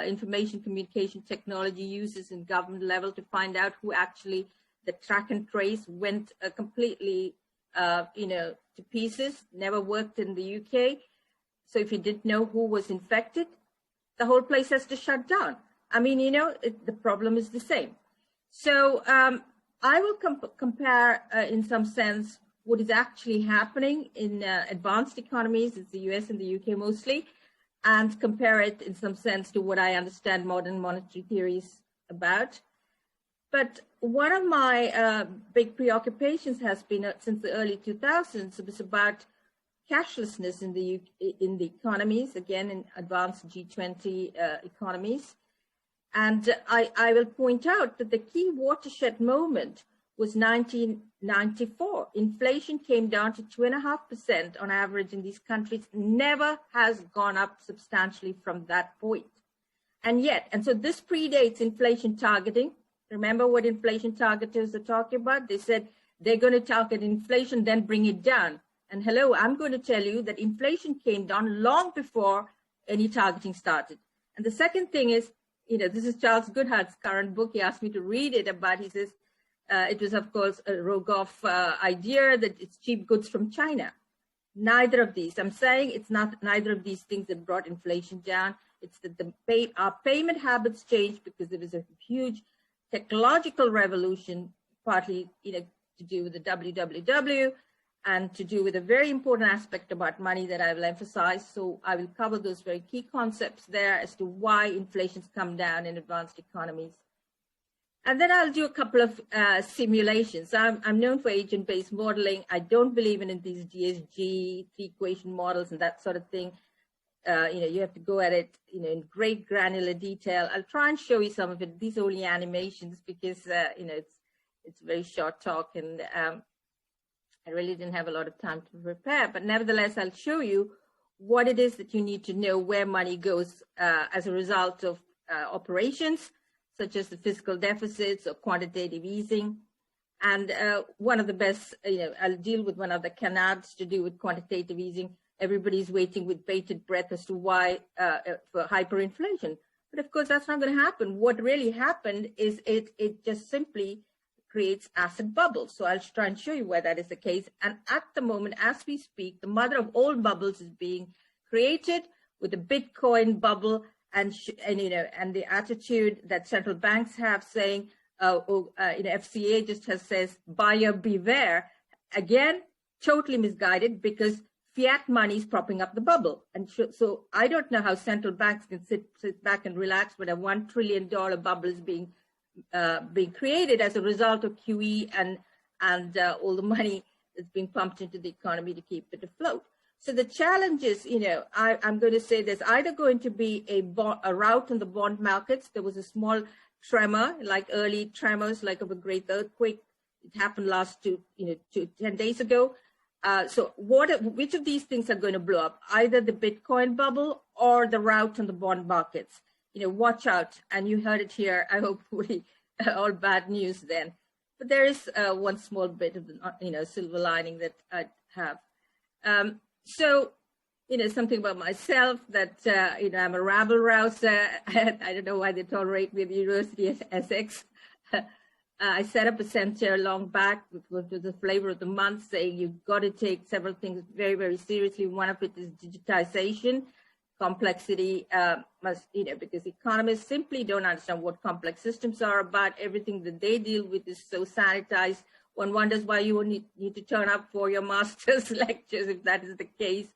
information communication technology uses in government level to find out who actually, the track and trace went completely, you know, to pieces, never worked in the UK. So if you didn't know who was infected, the whole place has to shut down. I mean, you know, the problem is the same. So I will compare in some sense what is actually happening in advanced economies, it's the US and the UK mostly, and compare it in some sense to what I understand modern monetary theory is about. But one of my big preoccupations has been since the early 2000s, it was about cashlessness in the economies, again, in advanced G20 economies. And I will point out that the key watershed moment was 1994. Inflation came down to 2.5% on average in these countries, never has gone up substantially from that point. And so this predates inflation targeting. Remember what inflation targeters are talking about? They said they're going to target inflation, then bring it down. And hello, I'm going to tell you that inflation came down long before any targeting started. And the second thing is, this is Charles Goodhart's current book. He asked me to read it about, he says, it was, of course, a Rogoff idea that it's cheap goods from China. Neither of these. I'm saying it's not neither of these things that brought inflation down. It's that our payment habits changed because there was a huge technological revolution, partly to do with the WWW and to do with a very important aspect about money that I will emphasize. So I will cover those very key concepts there as to why inflation's come down in advanced economies. And then I'll do a couple of simulations. I'm known for agent-based modeling. I don't believe in these DSG, three-equation models and that sort of thing. You have to go at it, in great granular detail. I'll try and show you some of it. These are only animations because, it's a very short talk and I really didn't have a lot of time to prepare. But nevertheless, I'll show you what it is that you need to know where money goes as a result of operations, such as the fiscal deficits or quantitative easing. And one of the best, I'll deal with one of the canards to do with quantitative easing. Everybody's waiting with bated breath as to why for hyperinflation. But of course, that's not going to happen. What really happened is it just simply creates asset bubbles. So I'll try and show you why that is the case. And at the moment, as we speak, the mother of all bubbles is being created with the Bitcoin bubble and the attitude that central banks have saying, FCA just says, buyer beware. Again, totally misguided because fiat money is propping up the bubble. And so I don't know how central banks can sit back and relax when a $1 trillion bubble is being created as a result of QE and all the money that's being pumped into the economy to keep it afloat. So the challenge is, I'm going to say there's either going to be a rout in the bond markets. There was a small tremor, like early tremors, like of a great earthquake. It happened 10 days ago. So which of these things are going to blow up? Either the Bitcoin bubble or the rout in the bond markets. Watch out. And you heard it here. I hope all bad news then. But there is one small bit of silver lining that I have. So, something about myself that, I'm a rabble rouser. I don't know why they tolerate me at the University of Essex. I set up a center long back with the flavor of the month saying you've got to take several things very, very seriously. One of it is digitization. Complexity because economists simply don't understand what complex systems are about. Everything that they deal with is so sanitized. One wonders why you need to turn up for your master's lectures if that is the case.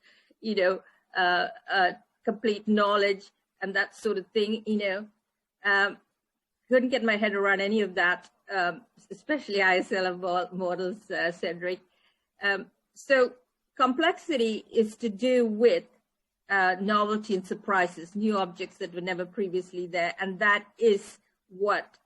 Complete knowledge and that sort of thing. Couldn't get my head around any of that, especially ISL models, Cedric. So complexity is to do with novelty and surprises, new objects that were never previously there. And that is what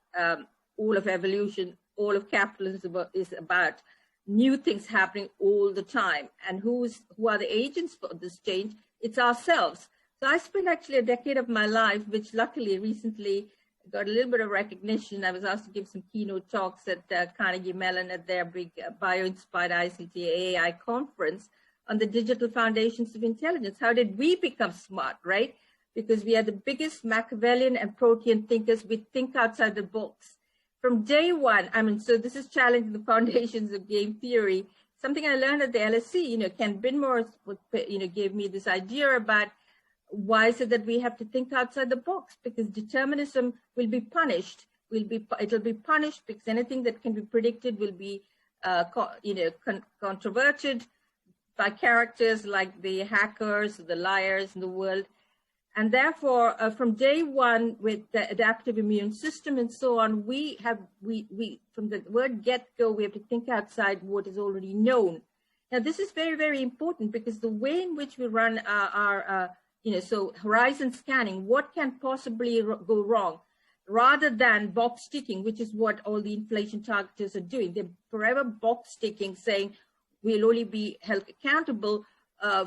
all of evolution, all of capitalism is about. New things happening all the time. And who are the agents for this change? It's ourselves. So I spent actually a decade of my life, which luckily recently got a little bit of recognition. I was asked to give some keynote talks at Carnegie Mellon at their big bio-inspired ICT AI conference on the digital foundations of intelligence. How did we become smart, right? Because we are the biggest Machiavellian and Protean thinkers. We think outside the box. From day one, so this is challenging the foundations of game theory. Something I learned at the LSE, Ken Binmore, gave me this idea about why is it that we have to think outside the box? Because determinism will be punished. It'll be punished because anything that can be predicted will be controverted by characters like the hackers, the liars in the world. And therefore, from day one, with the adaptive immune system and so on, we from the word get-go, we have to think outside what is already known. Now, this is very, very important because the way in which we run our so horizon scanning, what can possibly go wrong, rather than box ticking, which is what all the inflation targeters are doing. They're forever box ticking, saying we'll only be held accountable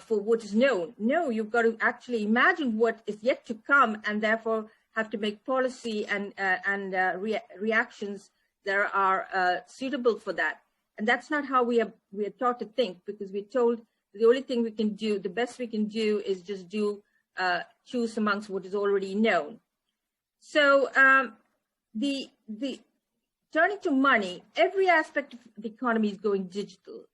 for what is known. No, you've got to actually imagine what is yet to come, and therefore have to make policy and reactions that are suitable for that. And that's not how we are taught to think, because we're told the only thing we can do, the best we can do, is just choose amongst what is already known. So the turning to money, every aspect of the economy is going digital.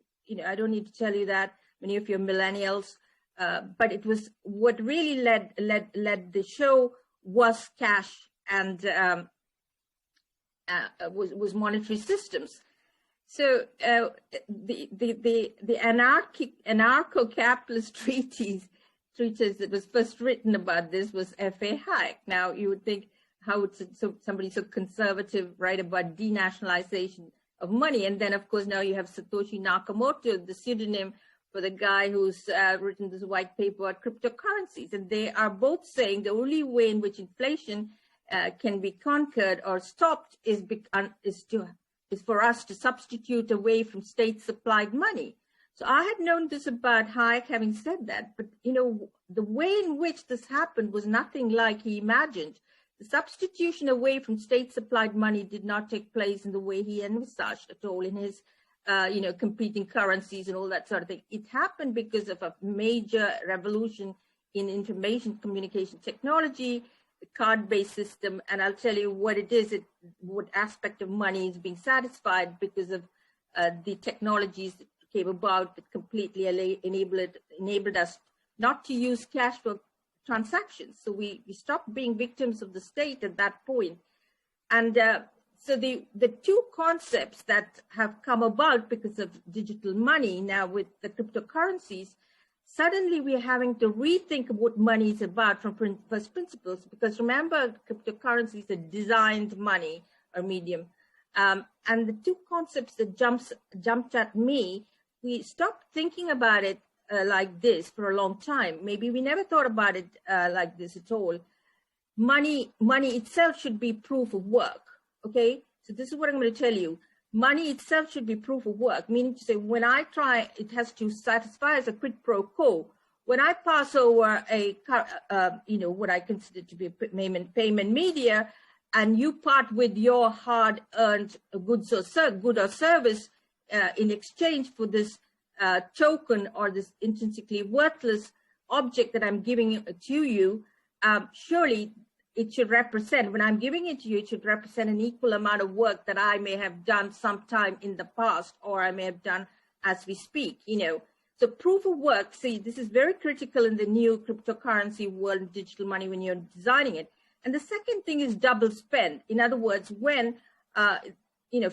I don't need to tell you that. Many of you are millennials, but it was what really led the show was cash and was monetary systems. So the anarcho-capitalist treatise that was first written about this was F.A. Hayek. Now you would think, how would somebody so conservative write about denationalization of money? And then of course now you have Satoshi Nakamoto, the pseudonym for the guy who's written this white paper on cryptocurrencies. And they are both saying the only way in which inflation can be conquered or stopped is for us to substitute away from state-supplied money. So I had known this about Hayek, having said that, but the way in which this happened was nothing like he imagined. The substitution away from state-supplied money did not take place in the way he envisaged at all in his competing currencies and all that sort of thing. It happened because of a major revolution in information communication technology, the card-based system, and I'll tell you what it is, what aspect of money is being satisfied because of the technologies that came about that completely enabled us not to use cash for transactions. So we stopped being victims of the state at that point. And so the two concepts that have come about because of digital money now with the cryptocurrencies, suddenly we're having to rethink what money is about from first principles, because remember, cryptocurrencies are designed money or medium. And the two concepts that jumped at me, we stopped thinking about it like this for a long time. Maybe we never thought about it like this at all. Money itself should be proof of work. Okay, so this is what I'm going to tell you. Money itself should be proof of work, meaning to say when I try, it has to satisfy as a quid pro quo. When I pass over what I consider to be a payment media, and you part with your hard-earned goods or service in exchange for this token or this intrinsically worthless object that I'm giving to you, surely it should represent, when I'm giving it to you, it should represent an equal amount of work that I may have done sometime in the past, or I may have done as we speak, So proof of work, see, this is very critical in the new cryptocurrency world, digital money, when you're designing it. And the second thing is double spend. In other words, when,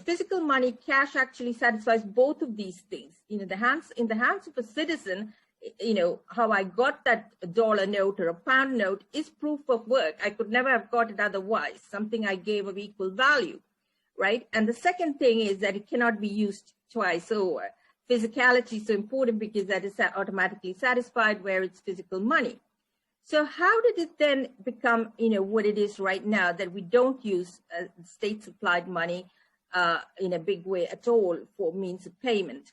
physical money, cash actually satisfies both of these things. In the hands of a citizen, how I got that dollar note or a pound note is proof of work. I could never have got it otherwise, something I gave of equal value, right? And the second thing is that it cannot be used twice over. Physicality is so important because that is automatically satisfied where it's physical money. So how did it then become, what it is right now, that we don't use state-supplied money in a big way at all for means of payment?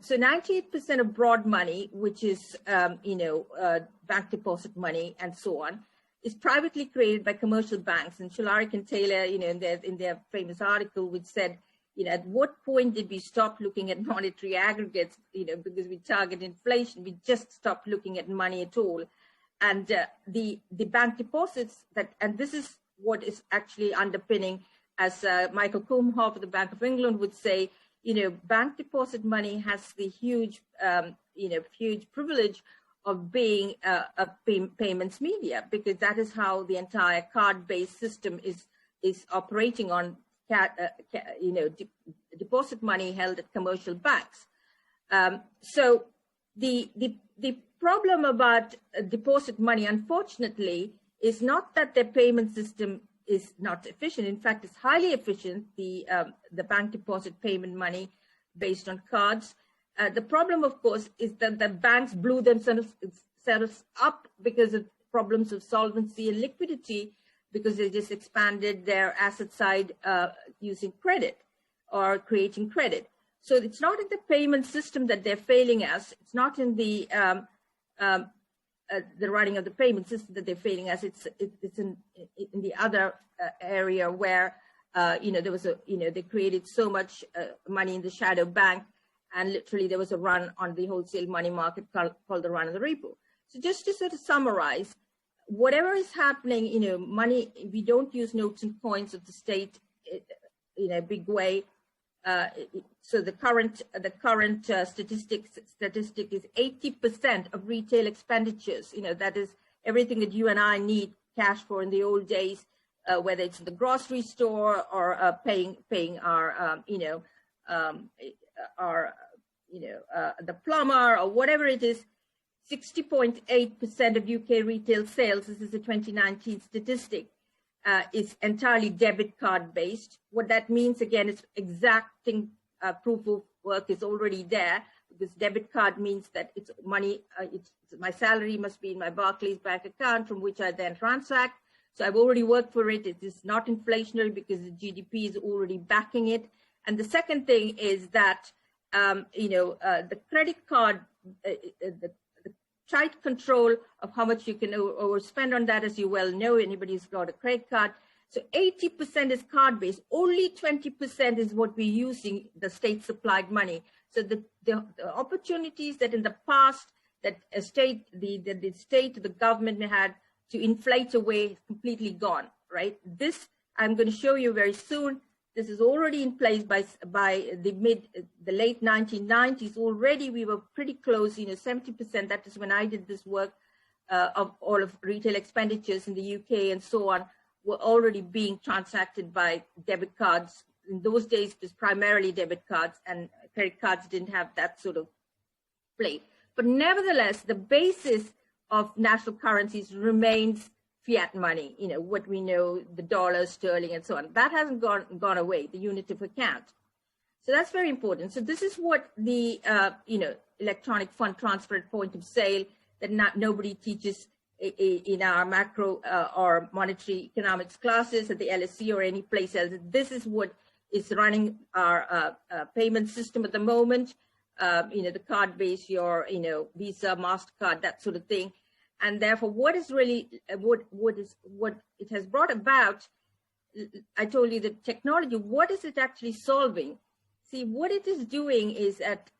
So 98% of broad money, which is, bank deposit money and so on, is privately created by commercial banks. And Shularic and Taylor, in their famous article, which said, at what point did we stop looking at monetary aggregates, because we target inflation, we just stopped looking at money at all. And the bank deposits and this is what is actually underpinning, as Michael Kumhoff of the Bank of England would say, bank deposit money has the huge privilege of being a payments media, because that is how the entire card-based system is operating on deposit money held at commercial banks. So the problem about deposit money, unfortunately, is not that their payment system is not efficient. In fact, it's highly efficient, the bank deposit payment money based on cards. The problem, of course, is that the banks blew themselves up because of problems of solvency and liquidity, because they just expanded their asset side using credit or creating credit. So it's not in the payment system that they're failing us. It's not in the running of the payment system that they're failing us. It's in the other area where there was they created so much money in the shadow bank, and literally there was a run on the wholesale money market called the run of the repo. So just to sort of summarize, whatever is happening, money, we don't use notes and coins of the state in a big way. So the current statistic is 80% of retail expenditures. That is everything that you and I need cash for in the old days, whether it's in the grocery store or paying our the plumber or whatever it is. 60.8% of UK retail sales, this is a 2019 statistic, is entirely debit card based. What that means, again, is exacting proof of work is already there, because debit card means that it's money, my salary must be in my Barclays bank account from which I then transact. So I've already worked for it. It is not inflationary because the GDP is already backing it. And the second thing is that, the credit card, the tight control of how much you can overspend on that, as you well know, anybody who's got a credit card. So 80% is card-based. Only 20% is what we're using, the state-supplied money. So the opportunities that in the past that the government had to inflate away is completely gone, right? This I'm going to show you very soon. This is already in place by the late 1990s. Already we were pretty close, 70%. That is when I did this work of all of retail expenditures in the UK and so on, were already being transacted by debit cards. In those days, it was primarily debit cards, and credit cards didn't have that sort of play. But nevertheless, the basis of national currencies remains fiat money, what we know, the dollar, sterling, and so on. That hasn't gone away, the unit of account. So that's very important. So this is what the, electronic fund transfer at point of sale that nobody teaches in our macro or monetary economics classes at the LSE or any place else. This is what is running our payment system at the moment. The card base, your, Visa, MasterCard, that sort of thing. And therefore, what is really, what it has brought about, I told you the technology, what is it actually solving? See, what it is doing is that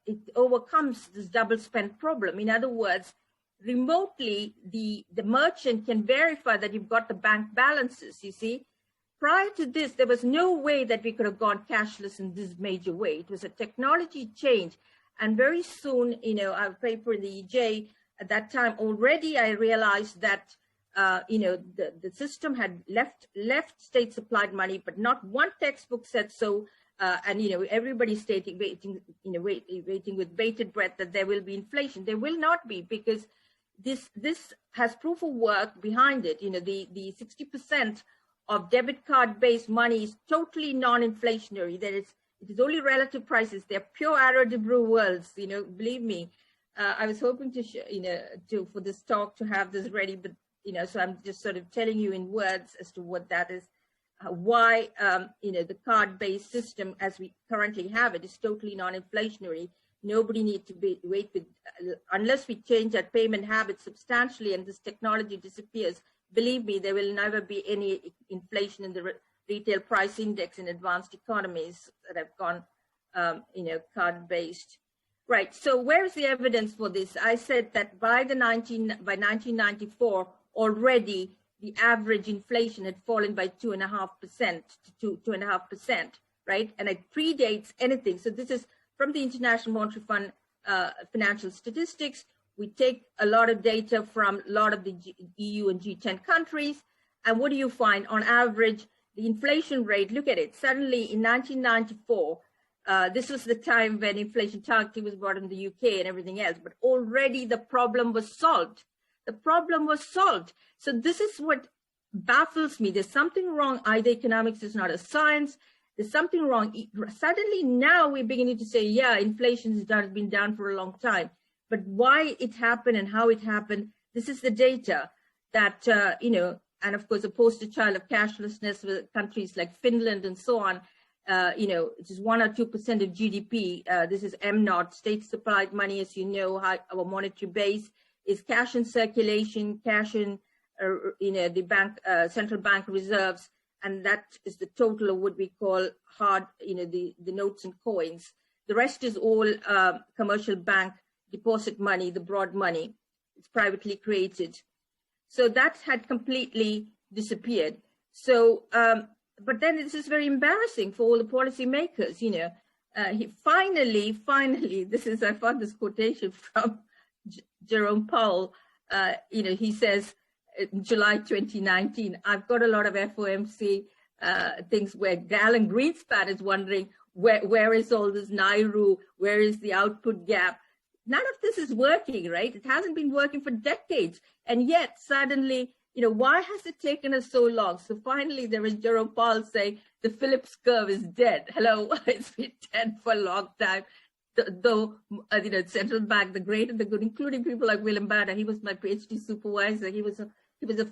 it overcomes this double spend problem. In other words, remotely, the merchant can verify that you've got the bank balances, you see. Prior to this, there was no way that we could have gone cashless in this major way. It was a technology change. And very soon, our paper in the EJ, at that time already, I realized that, the system had left state supplied money, but not one textbook said so. And, everybody's waiting with bated breath that there will be inflation. There will not be, because this has proof of work behind it. The 60% of debit card based money is totally non-inflationary. It is only relative prices. They're pure arrow de brew worlds, believe me. I was hoping to, for this talk to have this ready, but, so I'm just sort of telling you in words as to what that is, why, the card-based system as we currently have it is totally non-inflationary. Nobody needs to wait with, unless we change our payment habits substantially and this technology disappears, believe me, there will never be any inflation in the retail price index in advanced economies that have gone, card-based. Right. So where's the evidence for this? I said that by 1994, already the average inflation had fallen by 2.5% to 2.5%, right? And it predates anything. So this is from the International Monetary Fund financial statistics. We take a lot of data from a lot of the EU and G10 countries. And what do you find? On average, the inflation rate, look at it. Suddenly in 1994, this was the time when inflation targeting was brought in the UK and everything else, but already the problem was solved. The problem was solved. So this is what baffles me. There's something wrong. Either economics is not a science. There's something wrong. Suddenly now we're beginning to say, yeah, inflation has been down for a long time. But why it happened and how it happened, this is the data that, and of course, a poster child of cashlessness with countries like Finland and so on, it is 1 or 2% of GDP. This is M0, state supplied money, as you know, our monetary base is cash in circulation, cash in, the bank, central bank reserves, and that is the total of what we call hard, the notes and coins. The rest is all commercial bank deposit money, the broad money. It's privately created. So that had completely disappeared. So, but then this is very embarrassing for all the policymakers, He finally, I found this quotation from Jerome Powell, he says, in July 2019, I've got a lot of FOMC things where Alan Greenspan is wondering, where is all this Nauru? Where is the output gap? None of this is working, right? It hasn't been working for decades. And yet suddenly, why has it taken us so long? So finally, there is Jerome Powell saying the Phillips curve is dead. Hello, it's been dead for a long time. Though, central bank, the great and the good, including people like William Banner, he was my PhD supervisor. He was a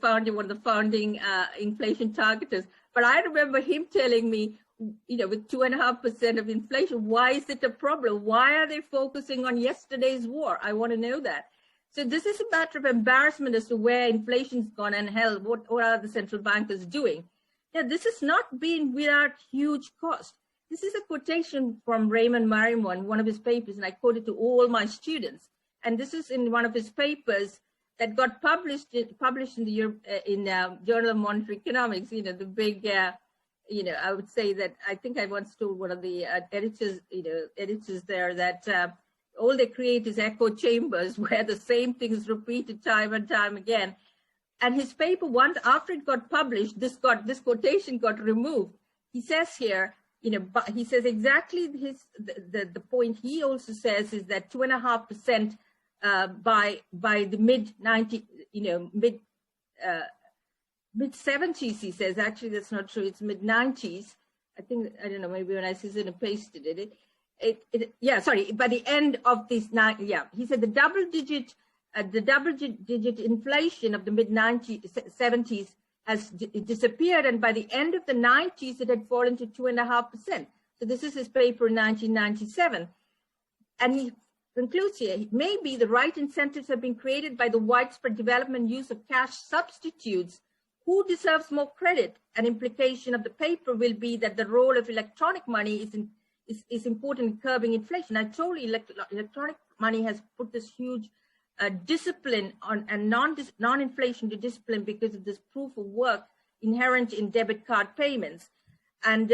founder, one of the founding inflation targeters. But I remember him telling me, with 2.5% of inflation, why is it a problem? Why are they focusing on yesterday's war? I want to know that. So this is a matter of embarrassment as to where inflation's gone and hell, what are the central bankers doing? Now, this has not been without huge cost. This is a quotation from Raymond Marimo in one of his papers, and I quote it to all my students. And this is in one of his papers that got published in the Journal of Monetary Economics. The big, I would say that I think I once told one of the editors there that all they create is echo chambers where the same thing is repeated time and time again. And his paper, once after it got published, this quotation got removed. He says here, he says exactly the point he also says is that 2.5% by the mid 70s, he says. Actually, that's not true. It's mid 90s. I think, I don't know, maybe when I scissors and pasted it. By the end of this he said the double digit inflation of the mid 70s has disappeared, and by the end of the 90s it had fallen to 2.5%. So this is his paper in 1997, and he concludes here, maybe the right incentives have been created by the widespread development and use of cash substitutes. Who deserves more credit? An implication of the paper will be that the role of electronic money is important in curbing inflation. I told you electronic money has put this huge discipline on and non-inflation to discipline because of this proof of work inherent in debit card payments. And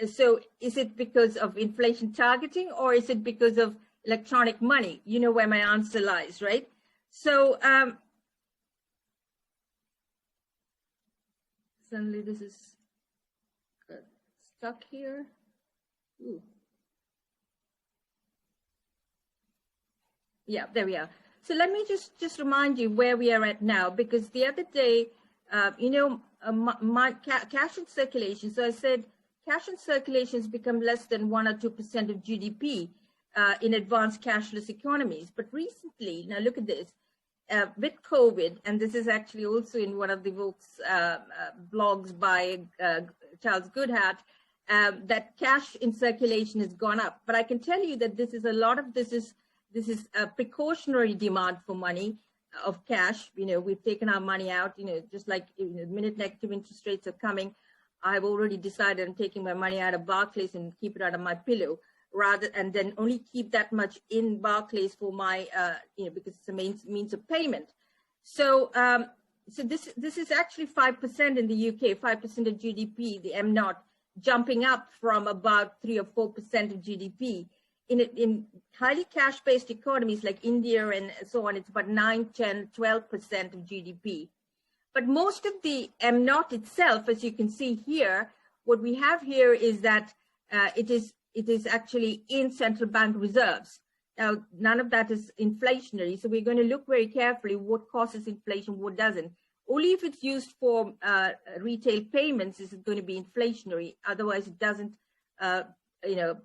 so is it because of inflation targeting, or is it because of electronic money? You know where my answer lies, right? So suddenly this is stuck here. Ooh. Yeah, there we are. So let me just remind you where we are at now, because the other day, my cash in circulation. So I said cash in circulation has become less than 1 or 2% of GDP in advanced cashless economies. But recently, now look at this, with COVID, and this is actually also in one of the books, blogs by Charles Goodhart, that cash in circulation has gone up. But I can tell you that this is a precautionary demand for money of cash. We've taken our money out, just like the minute negative interest rates are coming, I've already decided I'm taking my money out of Barclays and keep it out of my pillow, and then only keep that much in Barclays for my, because it's a means of payment. So, so this is actually 5% in the UK, 5% of GDP, the M0, jumping up from about 3 or 4% of GDP. In highly cash-based economies like India and so on, it's about 9, 10, 12% of GDP. But most of the M0 itself, as you can see here, what we have here is that it is actually in central bank reserves. Now, none of that is inflationary, so we're going to look very carefully what causes inflation, what doesn't. Only if it's used for retail payments is it going to be inflationary. Otherwise, it doesn't,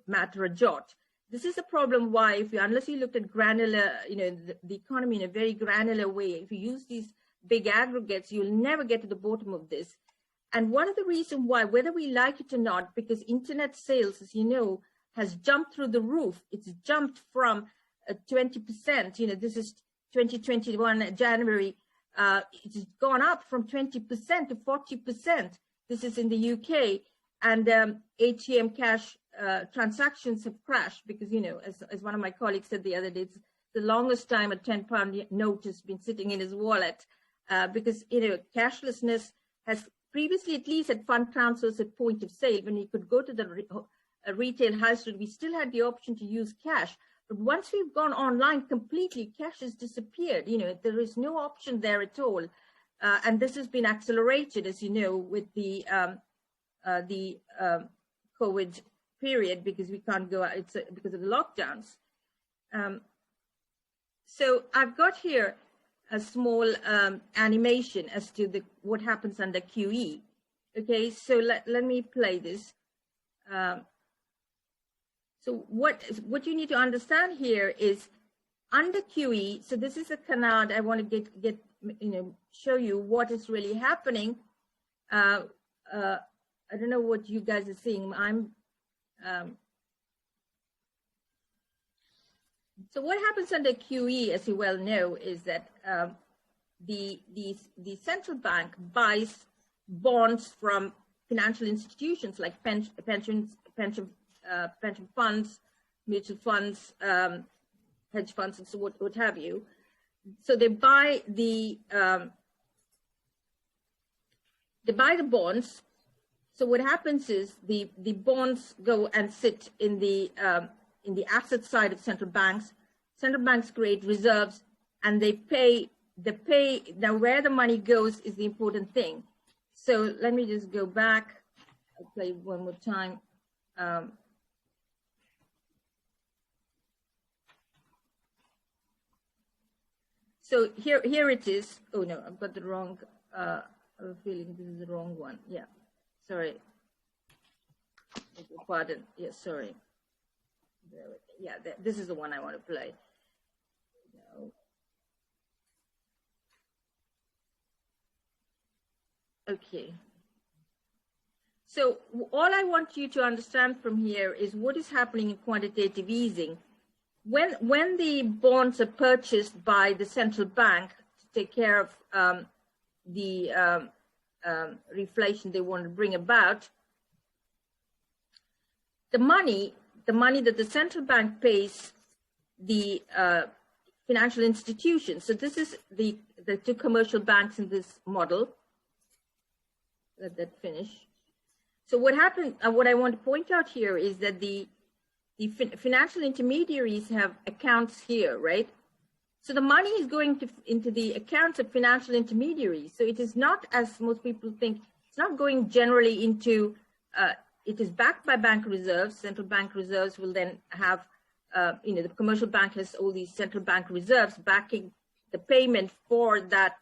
matter a jot. This is a problem why, unless you look at granular, the economy in a very granular way, if you use these big aggregates, you'll never get to the bottom of this. And one of the reasons why, whether we like it or not, because internet sales, as you know, has jumped through the roof. It's jumped from 20%. This is 2021 January. It's gone up from 20% to 40%. This is in the UK, and ATM cash transactions have crashed because, as one of my colleagues said the other day, it's the longest time a £10 note has been sitting in his wallet because, cashlessness has previously at least had fund transfers at point of sale. When you could go to the retail high street, we still had the option to use cash. But once we've gone online completely, cash has disappeared. There is no option there at all. And this has been accelerated, as you know, with the COVID period, because we can't go out, because of the lockdowns. So I've got here a small animation as to what happens under QE. Okay, so let me play this. So what you need to understand here is under QE. So this is a canard. I want to get show you what is really happening. I don't know what you guys are seeing. So what happens under QE, as you well know, is that the central bank buys bonds from financial institutions like pension funds, mutual funds, hedge funds, and so what have you. So they buy the bonds. So what happens is the bonds go and sit in the asset side of central banks. Central banks create reserves, and they pay. Now, where the money goes is the important thing. So let me just go back. I'll play one more time. So here it is. Oh no, I've got the wrong. I have a feeling this is the wrong one. Yeah, sorry. Pardon. Yeah, sorry. Yeah, this is the one I want to play. No. Okay. So all I want you to understand from here is what is happening in quantitative easing. When the bonds are purchased by the central bank to take care of the reflation they want to bring about, the money that the central bank pays the financial institutions. So this is the two commercial banks in this model. Let that finish. So what happened? What I want to point out here is that the financial intermediaries have accounts here, right? So the money is going into the accounts of financial intermediaries. So it is not, as most people think, it's not going generally into, it is backed by bank reserves. Central bank reserves will then have, the commercial bank has all these central bank reserves backing the payment for that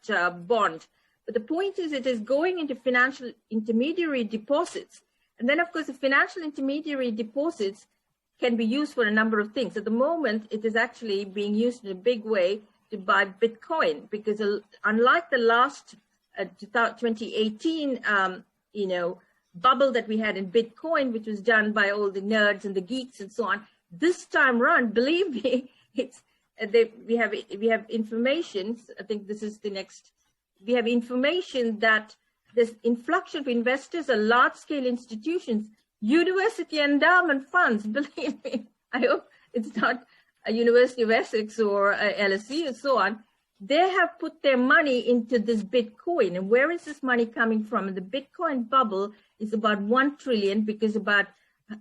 bond. But the point is it is going into financial intermediary deposits. And then, of course, the financial intermediary deposits can be used for a number of things. At the moment, it is actually being used in a big way to buy Bitcoin, because unlike the last 2018, bubble that we had in Bitcoin, which was done by all the nerds and the geeks and so on, this time around, believe me, we have information. I think this is the next. We have information that this influx of investors are large-scale institutions. University endowment funds, believe me, I hope it's not a University of Essex or LSE or so on. They have put their money into this Bitcoin. And where is this money coming from? And the Bitcoin bubble is about 1 trillion, because about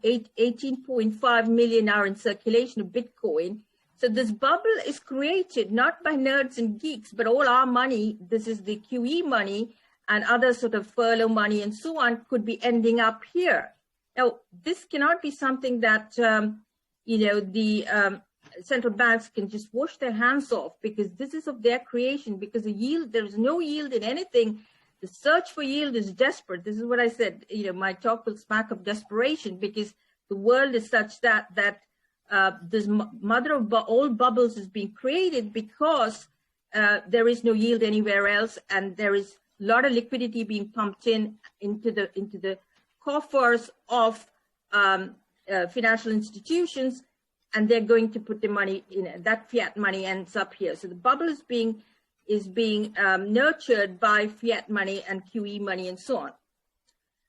18.5 million are in circulation of Bitcoin. So this bubble is created not by nerds and geeks, but all our money, this is the QE money and other sort of furlough money and so on, could be ending up here. Now, this cannot be something that, the central banks can just wash their hands off, because this is of their creation, because the yield, there's no yield in anything. The search for yield is desperate. This is what I said, my talk will smack of desperation, because the world is such that this mother of all bubbles is being created because there is no yield anywhere else, and there is a lot of liquidity being pumped into the coffers of financial institutions, and they're going to put the money in. That fiat money ends up here. So the bubble is being nurtured by fiat money and QE money and so on.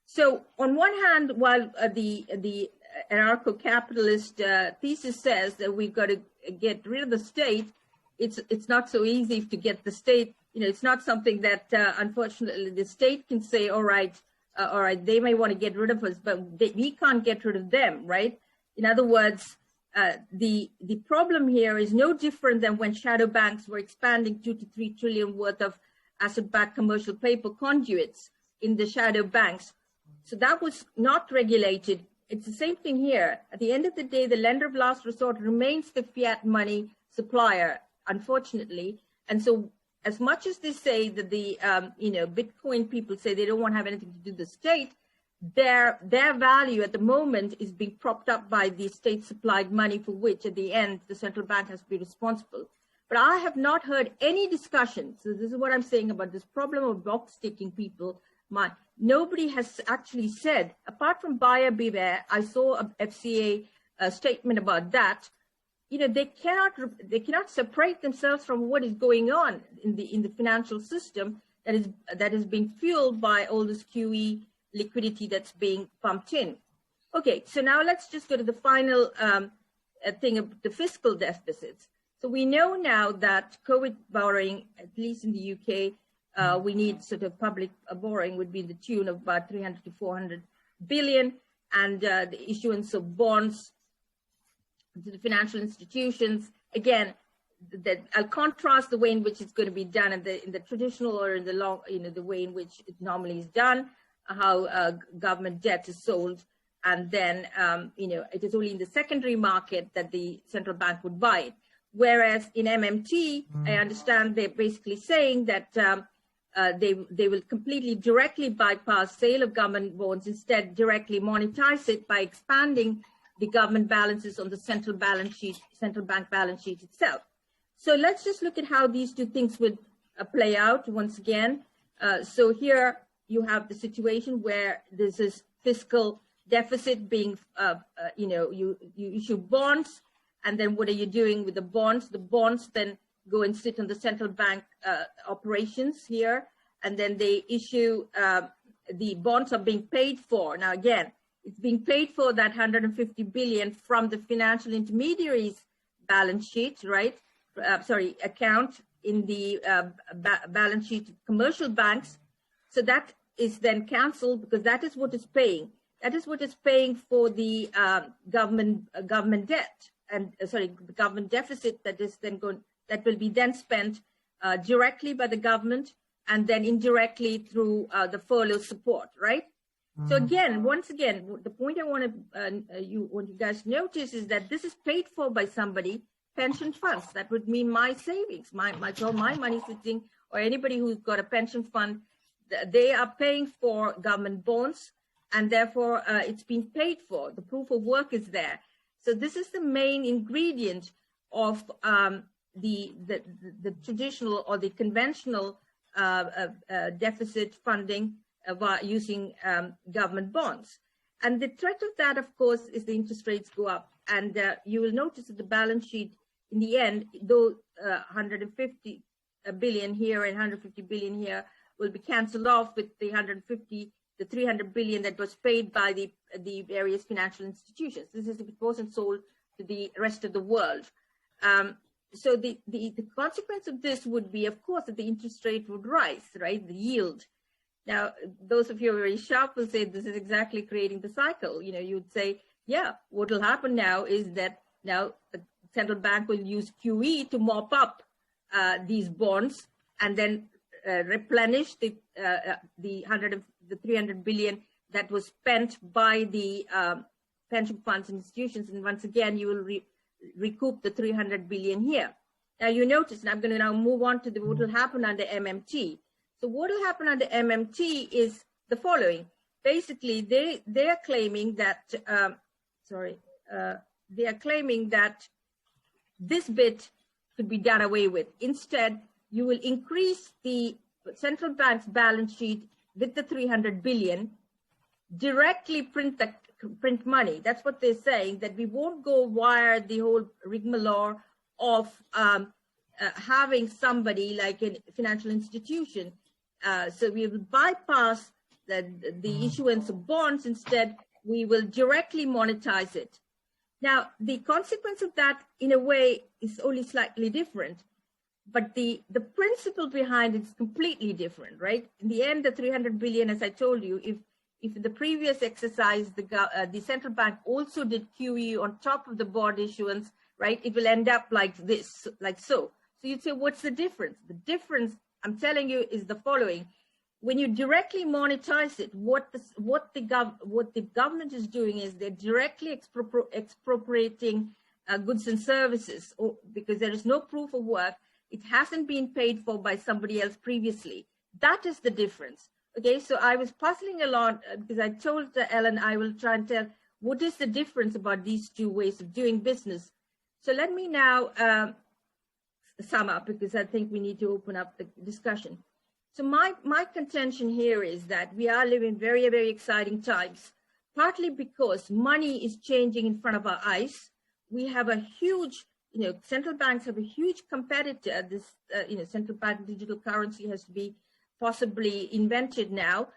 So on one hand, while the anarcho-capitalist thesis says that we've got to get rid of the state, it's not so easy to get the state. It's not something that unfortunately the state can say, all right, they may want to get rid of us, but we can't get rid of them, right? In other words, the problem here is no different than when shadow banks were expanding 2 to 3 trillion worth of asset-backed commercial paper conduits in the shadow banks. So that was not regulated. It's the same thing here. At the end of the day, the lender of last resort remains the fiat money supplier, unfortunately. And so as much as they say that the Bitcoin people say they don't want to have anything to do with the state, their value at the moment is being propped up by the state supplied money, for which at the end the central bank has to be responsible. But I have not heard any discussion. So this is what I'm saying about this problem of box ticking people. Nobody has actually said, apart from buyer beware, I saw a FCA statement about that. They cannot separate themselves from what is going on in the financial system that is being fueled by all this QE liquidity that's being pumped in. Okay, so now let's just go to the final thing of the fiscal deficits. So we know now that COVID borrowing, at least in the UK, we need sort of public borrowing would be the tune of about 300 to 400 billion, and the issuance of bonds to the financial institutions. Again, I'll contrast the way in which it's going to be done in the traditional or in the long, the way in which it normally is done, how government debt is sold, and then it is only in the secondary market that the central bank would buy it. Whereas in MMT, I understand they're basically saying that they will completely directly bypass sale of government bonds, instead directly monetize it by expanding the government balances on the central bank balance sheet itself. So let's just look at how these two things would play out once again. So here you have the situation where this is fiscal deficit being, you issue bonds, and then what are you doing with the bonds? The bonds then go and sit on the central bank operations here, and then they issue, the bonds are being paid for. Now again, it's being paid for, that 150 billion, from the financial intermediaries balance sheet, right? Account in the balance sheet of commercial banks. So that is then cancelled, because that is what is paying. That is what is paying for the government debt, and the government deficit that is then that will be then spent directly by the government, and then indirectly through the furlough support, right? So again, once again, the point I want you guys notice is that this is paid for by somebody, pension funds. That would mean my savings, my money sitting, or anybody who's got a pension fund, they are paying for government bonds, and therefore it's been paid for. The proof of work is there. So this is the main ingredient of the traditional or the conventional deficit funding using government bonds. And the threat of that, of course, is the interest rates go up. And you will notice that the balance sheet, in the end, though 150 billion here and 150 billion here will be cancelled off with the 300 billion that was paid by the various financial institutions. This is if it wasn't sold to the rest of the world. So the consequence of this would be, of course, that the interest rate would rise, right? The yield. Now, those of you who are very sharp will say this is exactly creating the cycle. You'd say, yeah, what will happen now is that now the central bank will use QE to mop up these bonds and then replenish the 300 billion that was spent by the pension funds and institutions. And once again, you will recoup the 300 billion here. Now you notice, and I'm going to now move on to what will happen under MMT. So what will happen under MMT is the following. Basically, they are claiming that, they are claiming that this bit could be done away with. Instead, you will increase the central bank's balance sheet with the 300 billion, directly print money. That's what they're saying, that we won't go via the whole rigmarole of having somebody like a financial institution. So we will bypass the issuance of bonds. Instead, we will directly monetize it. Now, the consequence of that, in a way, is only slightly different, but the principle behind it is completely different, right? In the end, the 300 billion, as I told you, if in the previous exercise, the central bank also did QE on top of the bond issuance, right? It will end up like this, like so. So you'd say, what's the difference? The difference, I'm telling you, is the following. When you directly monetize it, what the government is doing is they're directly expropriating goods and services, because there is no proof of work. It hasn't been paid for by somebody else previously. That is the difference. Okay, so I was puzzling a lot because I told Ellen I will try and tell what is the difference about these two ways of doing business. So let me now sum up, because I think we need to open up the discussion. So my contention here is that we are living very, very exciting times, partly because money is changing in front of our eyes. We have a huge, central banks have a huge competitor. This, central bank digital currency has to be possibly invented now.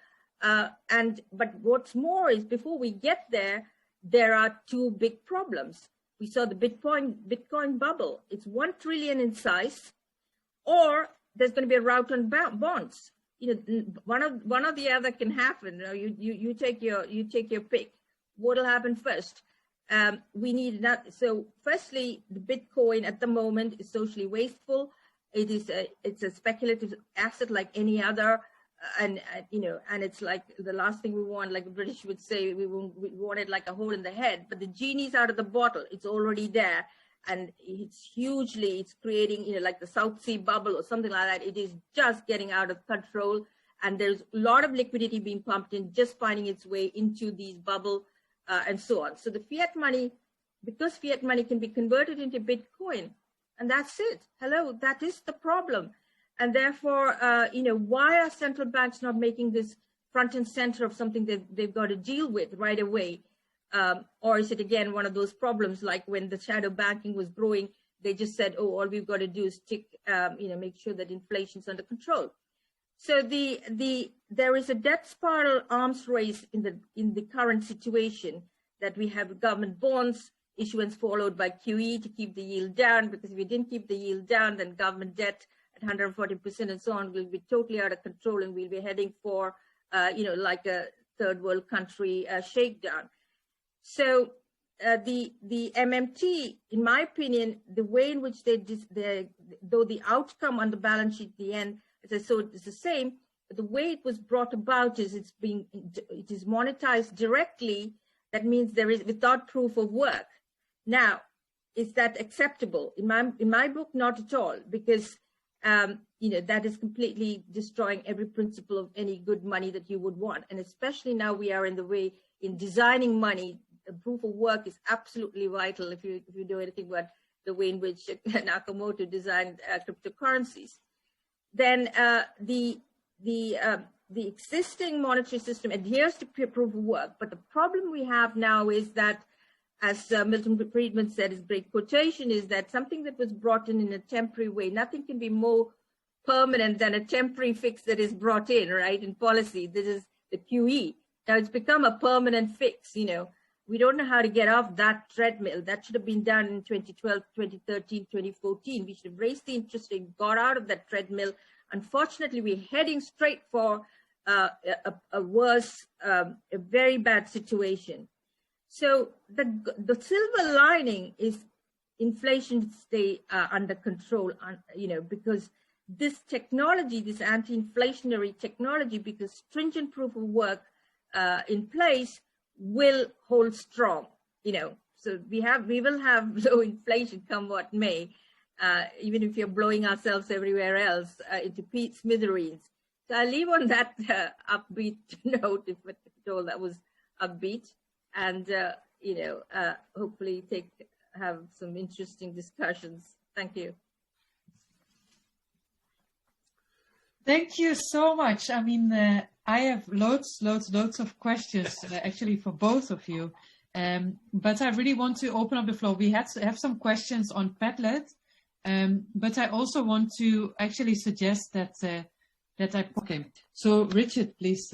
But what's more is, before we get there, there are two big problems. We saw the Bitcoin bubble. It's 1 trillion in size, or there's going to be a rout on bonds. One or the other can happen. You take your pick. What'll happen first? We need that. So firstly, the Bitcoin at the moment is socially wasteful. It's a speculative asset like any other, and it's like the last thing we want, like the British would say, we want it like a hole in the head. But the genie's out of the bottle; it's already there, and it's creating, like the South Sea bubble or something like that. It is just getting out of control, and there's a lot of liquidity being pumped in, just finding its way into these bubble, and so on. So the fiat money, because fiat money can be converted into Bitcoin. And that's it. Hello, that is the problem. And therefore, why are central banks not making this front and center of something that they've got to deal with right away? Or is it, again, one of those problems like when the shadow banking was growing, they just said, oh, all we've got to do is make sure that inflation's under control. So there is a debt spiral arms race in the current situation, that we have government bonds issuance followed by QE to keep the yield down, because if we didn't keep the yield down, then government debt at 140% and so on will be totally out of control, and we'll be heading for, like a third world country shakedown. So the MMT, in my opinion, the way in which though the outcome on the balance sheet at the end, as I saw, is the same, but the way it was brought about is it is monetized directly. That means there is without proof of work. Now, is that acceptable? In my book, not at all, because that is completely destroying every principle of any good money that you would want. And especially now we are in the way in designing money, the proof of work is absolutely vital if you do anything about the way in which Nakamoto designed cryptocurrencies. Then the existing monetary system adheres to proof of work, but the problem we have now is that, as Milton Friedman said, his great quotation is that something that was brought in a temporary way, nothing can be more permanent than a temporary fix that is brought in, right, in policy. This is the QE. Now it's become a permanent fix, We don't know how to get off that treadmill. That should have been done in 2012, 2013, 2014. We should have raised the interest rate, got out of that treadmill. Unfortunately, we're heading straight for a worse, a very bad situation. So the silver lining is inflation stay under control, because this technology, this anti-inflationary technology, because stringent proof of work in place will hold strong, So we will have low inflation come what may, even if you're blowing ourselves everywhere else into smithereens. So I'll leave on that upbeat note, if at all that was upbeat, and hopefully have some interesting discussions. Thank you. Thank you so much. I mean, I have loads of questions actually for both of you, but I really want to open up the floor. We have some questions on Padlet, but I also want to actually suggest that okay. So Richard, please.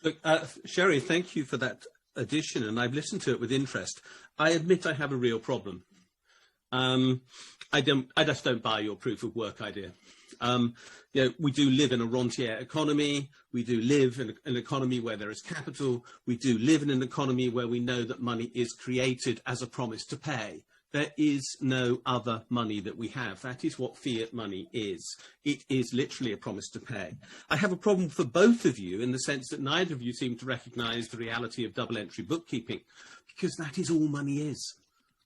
Look, Sherry, thank you for that addition, and I've listened to it with interest. I admit I have a real problem. I just don't buy your proof of work idea. We do live in a rentier economy. We do live in an economy where there is capital. We do live in an economy where we know that money is created as a promise to pay. There is no other money that we have. That is what fiat money is. It is literally a promise to pay. I have a problem for both of you in the sense that neither of you seem to recognize the reality of double entry bookkeeping, because that is all money is.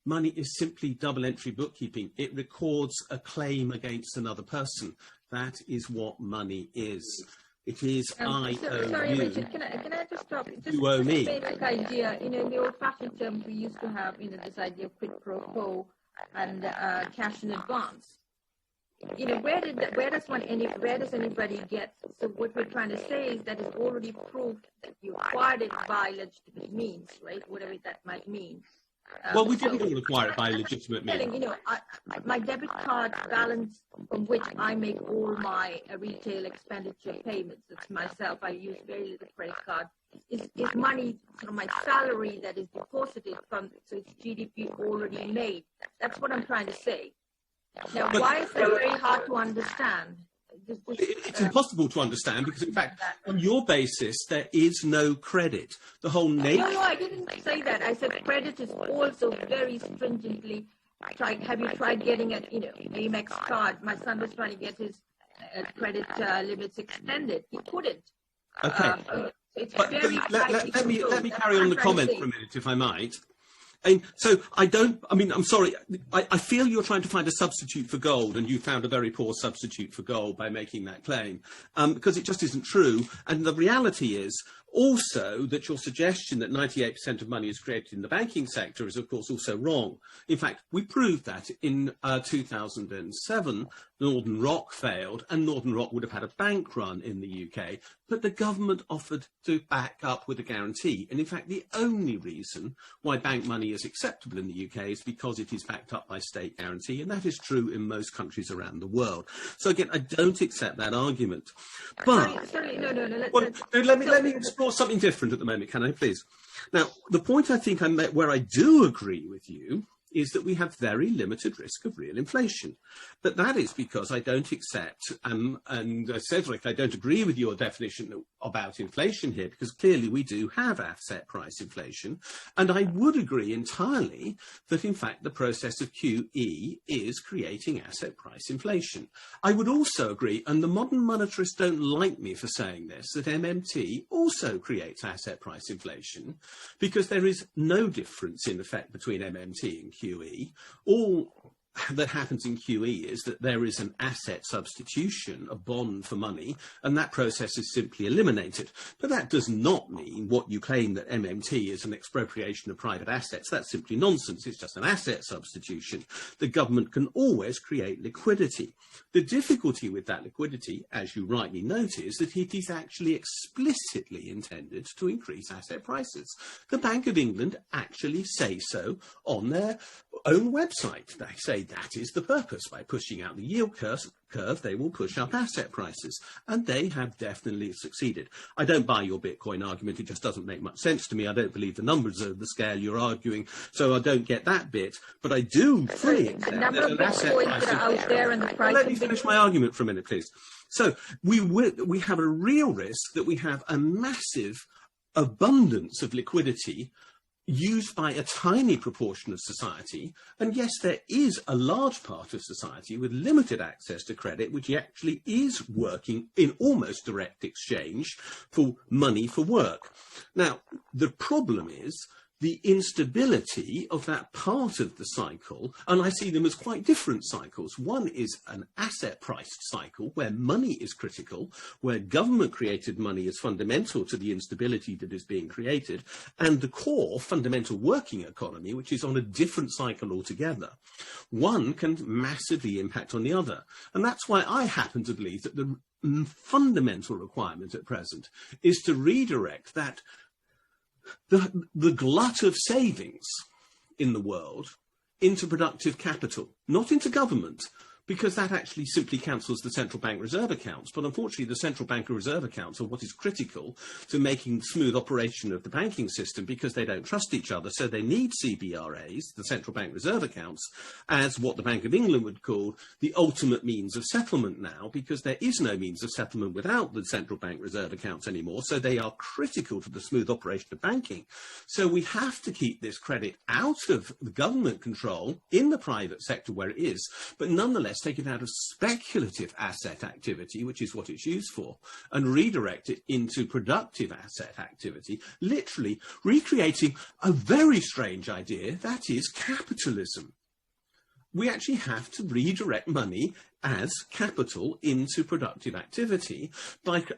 Money is simply double entry bookkeeping. It records a claim against another person. That is what money is. It is I owe sorry, you. Richard, can I just stop? You owe me. Basic idea, in the old-fashioned terms, we used to have, this idea of quid pro quo and cash in advance. Where does anybody get? So what we're trying to say is that it's already proved that you acquired it by legitimate means, right? Whatever that might mean. Well, we didn't all acquire it by legitimate means. My debit card balance from which I make all my retail expenditure payments, it's myself, I use very little credit card, is money from my salary that is deposited from, so it's GDP already made. That's what I'm trying to say. Now, why is that very hard to understand? It's impossible to understand because, in fact, on your basis, there is no credit. The whole nature... No, I didn't say that. I said credit is also very stringently... Have you tried getting an Amex card? My son was trying to get his credit limits extended. He couldn't. Okay. Let me carry on the comment for a minute, if I might. So I'm sorry, I feel you're trying to find a substitute for gold, and you found a very poor substitute for gold by making that claim, because it just isn't true. And the reality is also that your suggestion that 98% of money is created in the banking sector is, of course, also wrong. In fact, we proved that in 2007, Northern Rock failed, and Northern Rock would have had a bank run in the UK, but the government offered to back up with a guarantee. And in fact, the only reason why bank money is acceptable in the UK is because it is backed up by state guarantee, and that is true in most countries around the world. So again, I don't accept that argument. But let me explore something different at the moment, can I, please? Now, the point I think where I do agree with you is that we have very limited risk of real inflation. But that is because I don't accept, and Cedric, I don't agree with your definition about inflation here, because clearly we do have asset price inflation. And I would agree entirely that, in fact, the process of QE is creating asset price inflation. I would also agree, and the modern monetarists don't like me for saying this, that MMT also creates asset price inflation, because there is no difference in effect between MMT and QE. All that happens in QE is that there is an asset substitution, a bond for money, and that process is simply eliminated. But that does not mean what you claim, that MMT is an expropriation of private assets. That's simply nonsense. It's just an asset substitution. The government can always create liquidity. The difficulty with that liquidity, as you rightly note, is that it is actually explicitly intended to increase asset prices. The Bank of England actually say so on their own website. They say that is the purpose. By pushing out the yield curve, they will push up asset prices, and they have definitely succeeded. I don't buy your Bitcoin argument. It just doesn't make much sense to me. I don't believe the numbers are the scale you're arguing, so I don't get that bit. But I do fully accept that an asset price... Let me finish my argument for a minute, please. So we have a real risk that we have a massive abundance of liquidity used by a tiny proportion of society. And yes, there is a large part of society with limited access to credit, which actually is working in almost direct exchange for money for work. Now, the problem is the instability of that part of the cycle, and I see them as quite different cycles. One is an asset-priced cycle where money is critical, where government-created money is fundamental to the instability that is being created, and the core fundamental working economy, which is on a different cycle altogether. One can massively impact on the other, and that's why I happen to believe that the fundamental requirement at present is to redirect that the glut of savings in the world into productive capital, not into government, because that actually simply cancels the central bank reserve accounts. But unfortunately, the central bank reserve accounts are what is critical to making smooth operation of the banking system, because they don't trust each other. So they need CBRAs, the central bank reserve accounts, as what the Bank of England would call the ultimate means of settlement now, because there is no means of settlement without the central bank reserve accounts anymore. So they are critical to the smooth operation of banking. So we have to keep this credit out of the government control in the private sector where it is, but nonetheless take it out of speculative asset activity, which is what it's used for, and redirect it into productive asset activity, literally recreating a very strange idea, that is capitalism. We actually have to redirect money as capital into productive activity,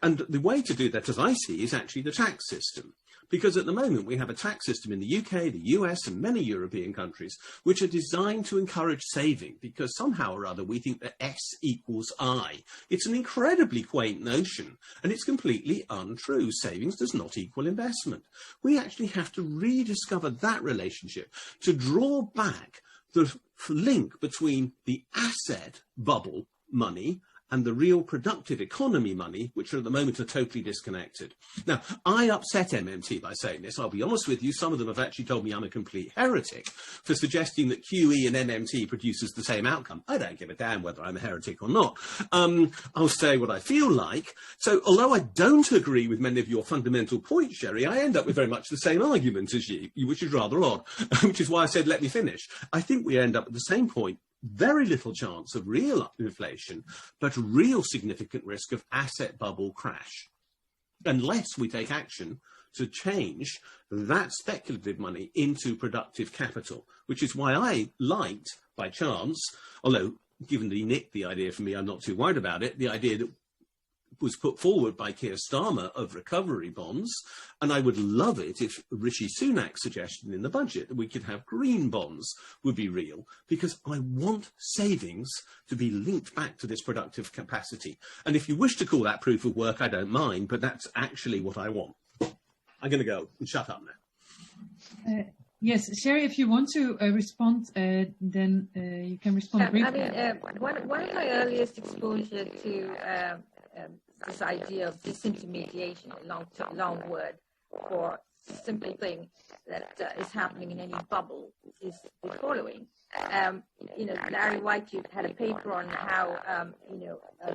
and the way to do that, as I see, is actually the tax system. Because at the moment we have a tax system in the UK, the US and many European countries which are designed to encourage saving, because somehow or other we think that S equals I. It's an incredibly quaint notion, and it's completely untrue. Savings does not equal investment. We actually have to rediscover that relationship, to draw back the link between the asset bubble money and the real productive economy money, which at the moment are totally disconnected. Now, I upset MMT by saying this. I'll be honest with you, some of them have actually told me I'm a complete heretic for suggesting that QE and MMT produces the same outcome. I don't give a damn whether I'm a heretic or not. I'll say what I feel like. So although I don't agree with many of your fundamental points, Sherry, I end up with very much the same argument as you, which is rather odd, which is why I said, let me finish. I think we end up at the same point. Very little chance of real inflation, but real significant risk of asset bubble crash, unless we take action to change that speculative money into productive capital, which is why I liked, by chance, although given that he nicked the idea from me, I'm not too worried about it, the idea that was put forward by Keir Starmer of recovery bonds, and I would love it if Rishi Sunak's suggestion in the budget that we could have green bonds would be real, because I want savings to be linked back to this productive capacity. And if you wish to call that proof of work, I don't mind, but that's actually what I want. I'm going to go and shut up now. Yes, Sherry, if you want to respond, then you can respond briefly. One of my earliest exposure to this idea of disintermediation, a long word for simple thing that is happening in any bubble, is the following. Larry White had a paper on how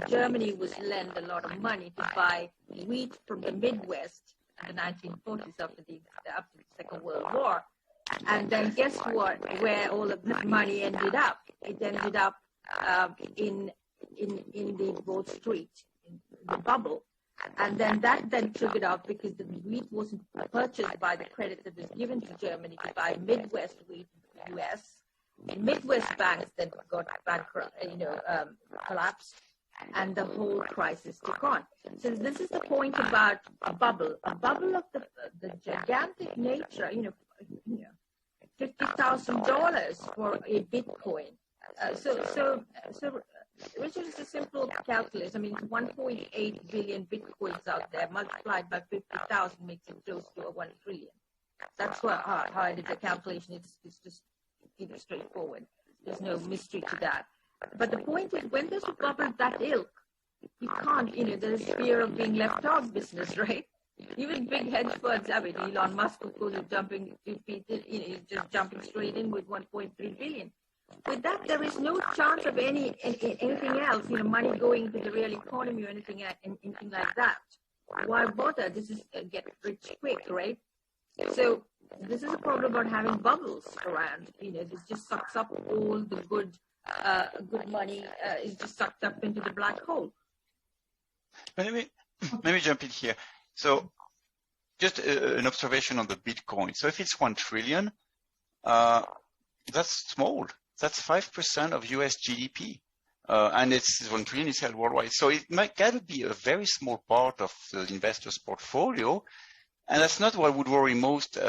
Germany was lent a lot of money to buy wheat from the Midwest in the 1940s after the Second World War. And then guess what? Where all of this money ended up? It ended up in the Wall Street, in the bubble. And then that triggered off because the wheat wasn't purchased by the credit that was given to Germany to buy Midwest wheat in the US. And Midwest banks then got bankrupt, collapsed, and the whole crisis took on. So this is the point about a bubble of the gigantic nature, $50,000 for a Bitcoin. So Richard, is a simple calculus. I mean, 1.8 billion Bitcoins out there multiplied by 50,000 makes it close to 1 trillion. That's how I did the calculation. It's just straightforward. There's no mystery to that. But the point is, when there's a bubble that ilk, you can't, there's fear of being left out business, right? Even big hedge funds have it. Elon Musk, of course, is jumping 2 feet, he's just jumping straight in with 1.3 billion. With that, there is no chance of anything else, money going to the real economy or anything like that. Why bother? This is get rich quick, right? So this is a problem about having bubbles around. It just sucks up all the good money. Is just sucked up into the black hole. Let me jump in here. So just an observation on the Bitcoin. So if it's 1 trillion, that's small. That's 5% of US GDP. And it's 1 trillion is held worldwide. So it might gotta be a very small part of the investor's portfolio. And that's not what would worry most if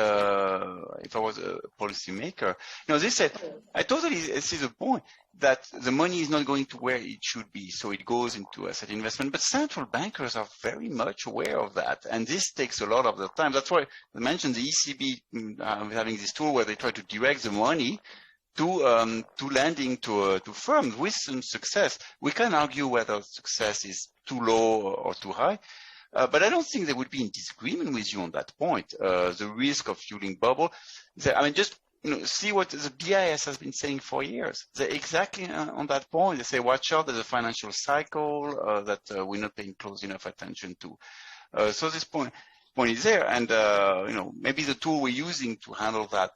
I was a policymaker. This said, I totally see the point that the money is not going to where it should be, so it goes into asset investment. But central bankers are very much aware of that, and this takes a lot of the time. That's why I mentioned the ECB having this tool where they try to direct the money to lending to firms with some success. We can argue whether success is too low or too high. But I don't think they would be in disagreement with you on that point. The risk of fueling bubble. Just see what the BIS has been saying for years. They're exactly on that point. They say, watch out, there's a financial cycle that we're not paying close enough attention to. So this point is there, and maybe the tool we're using to handle that.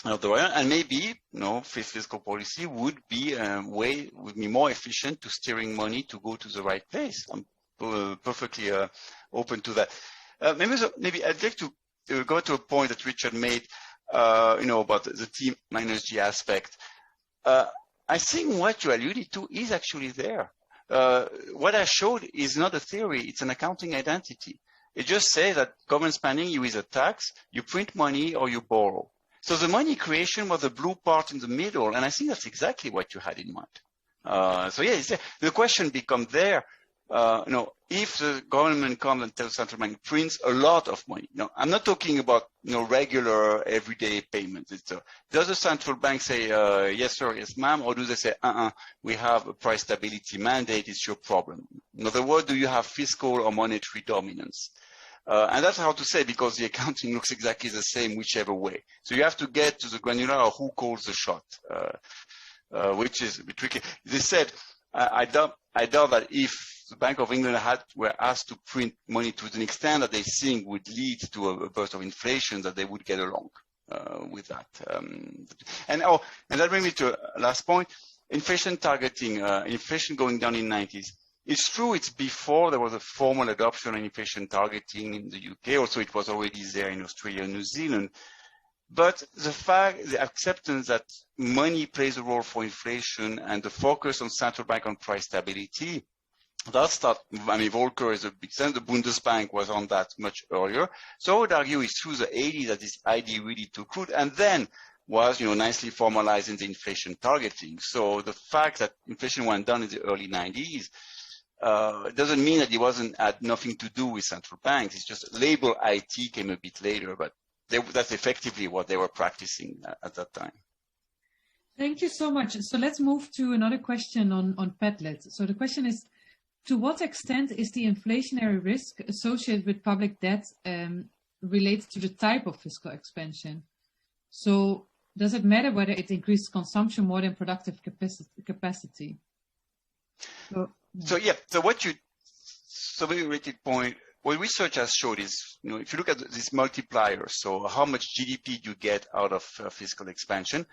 And maybe fiscal policy would be more efficient to steering money to go to the right place. I'm perfectly open to that. Maybe I'd like to go to a point that Richard made, about the T minus G aspect. I think what you alluded to is actually there. What I showed is not a theory; it's an accounting identity. It just says that government spending, you either tax, you print money, or you borrow. So the money creation was the blue part in the middle, and I think that's exactly what you had in mind. The question becomes there. If the government comes and tells central bank prints a lot of money, I'm not talking about regular everyday payments. Does the central bank say yes sir, yes ma'am, or do they say we have a price stability mandate, it's your problem? In other words, do you have fiscal or monetary dominance? And that's hard to say because the accounting looks exactly the same whichever way. So you have to get to the granular of who calls the shot, which is a bit tricky. They said, I doubt that if the Bank of England were asked to print money to an extent that they think would lead to a burst of inflation, that they would get along with that. And that brings me to a last point. Inflation targeting, inflation going down in the 90s. It's true, it's before there was a formal adoption of inflation targeting in the UK. Also, it was already there in Australia and New Zealand. But the acceptance that money plays a role for inflation and the focus on central bank on price stability, that started. Volcker is a big sense. The Bundesbank was on that much earlier. So I would argue it's through the 80s that this idea really took root, and then was nicely formalized in the inflation targeting. So the fact that inflation went down in the early 90s doesn't mean that it had nothing to do with central banks. It's just label IT came a bit later, but that's effectively what they were practicing at that time. Thank you so much. So let's move to another question on Padlet. So the question is, to what extent is the inflationary risk associated with public debt related to the type of fiscal expansion? So does it matter whether it increases consumption more than productive capacity? So very related point. What research has showed is, if you look at this multiplier, so how much GDP you get out of fiscal expansion,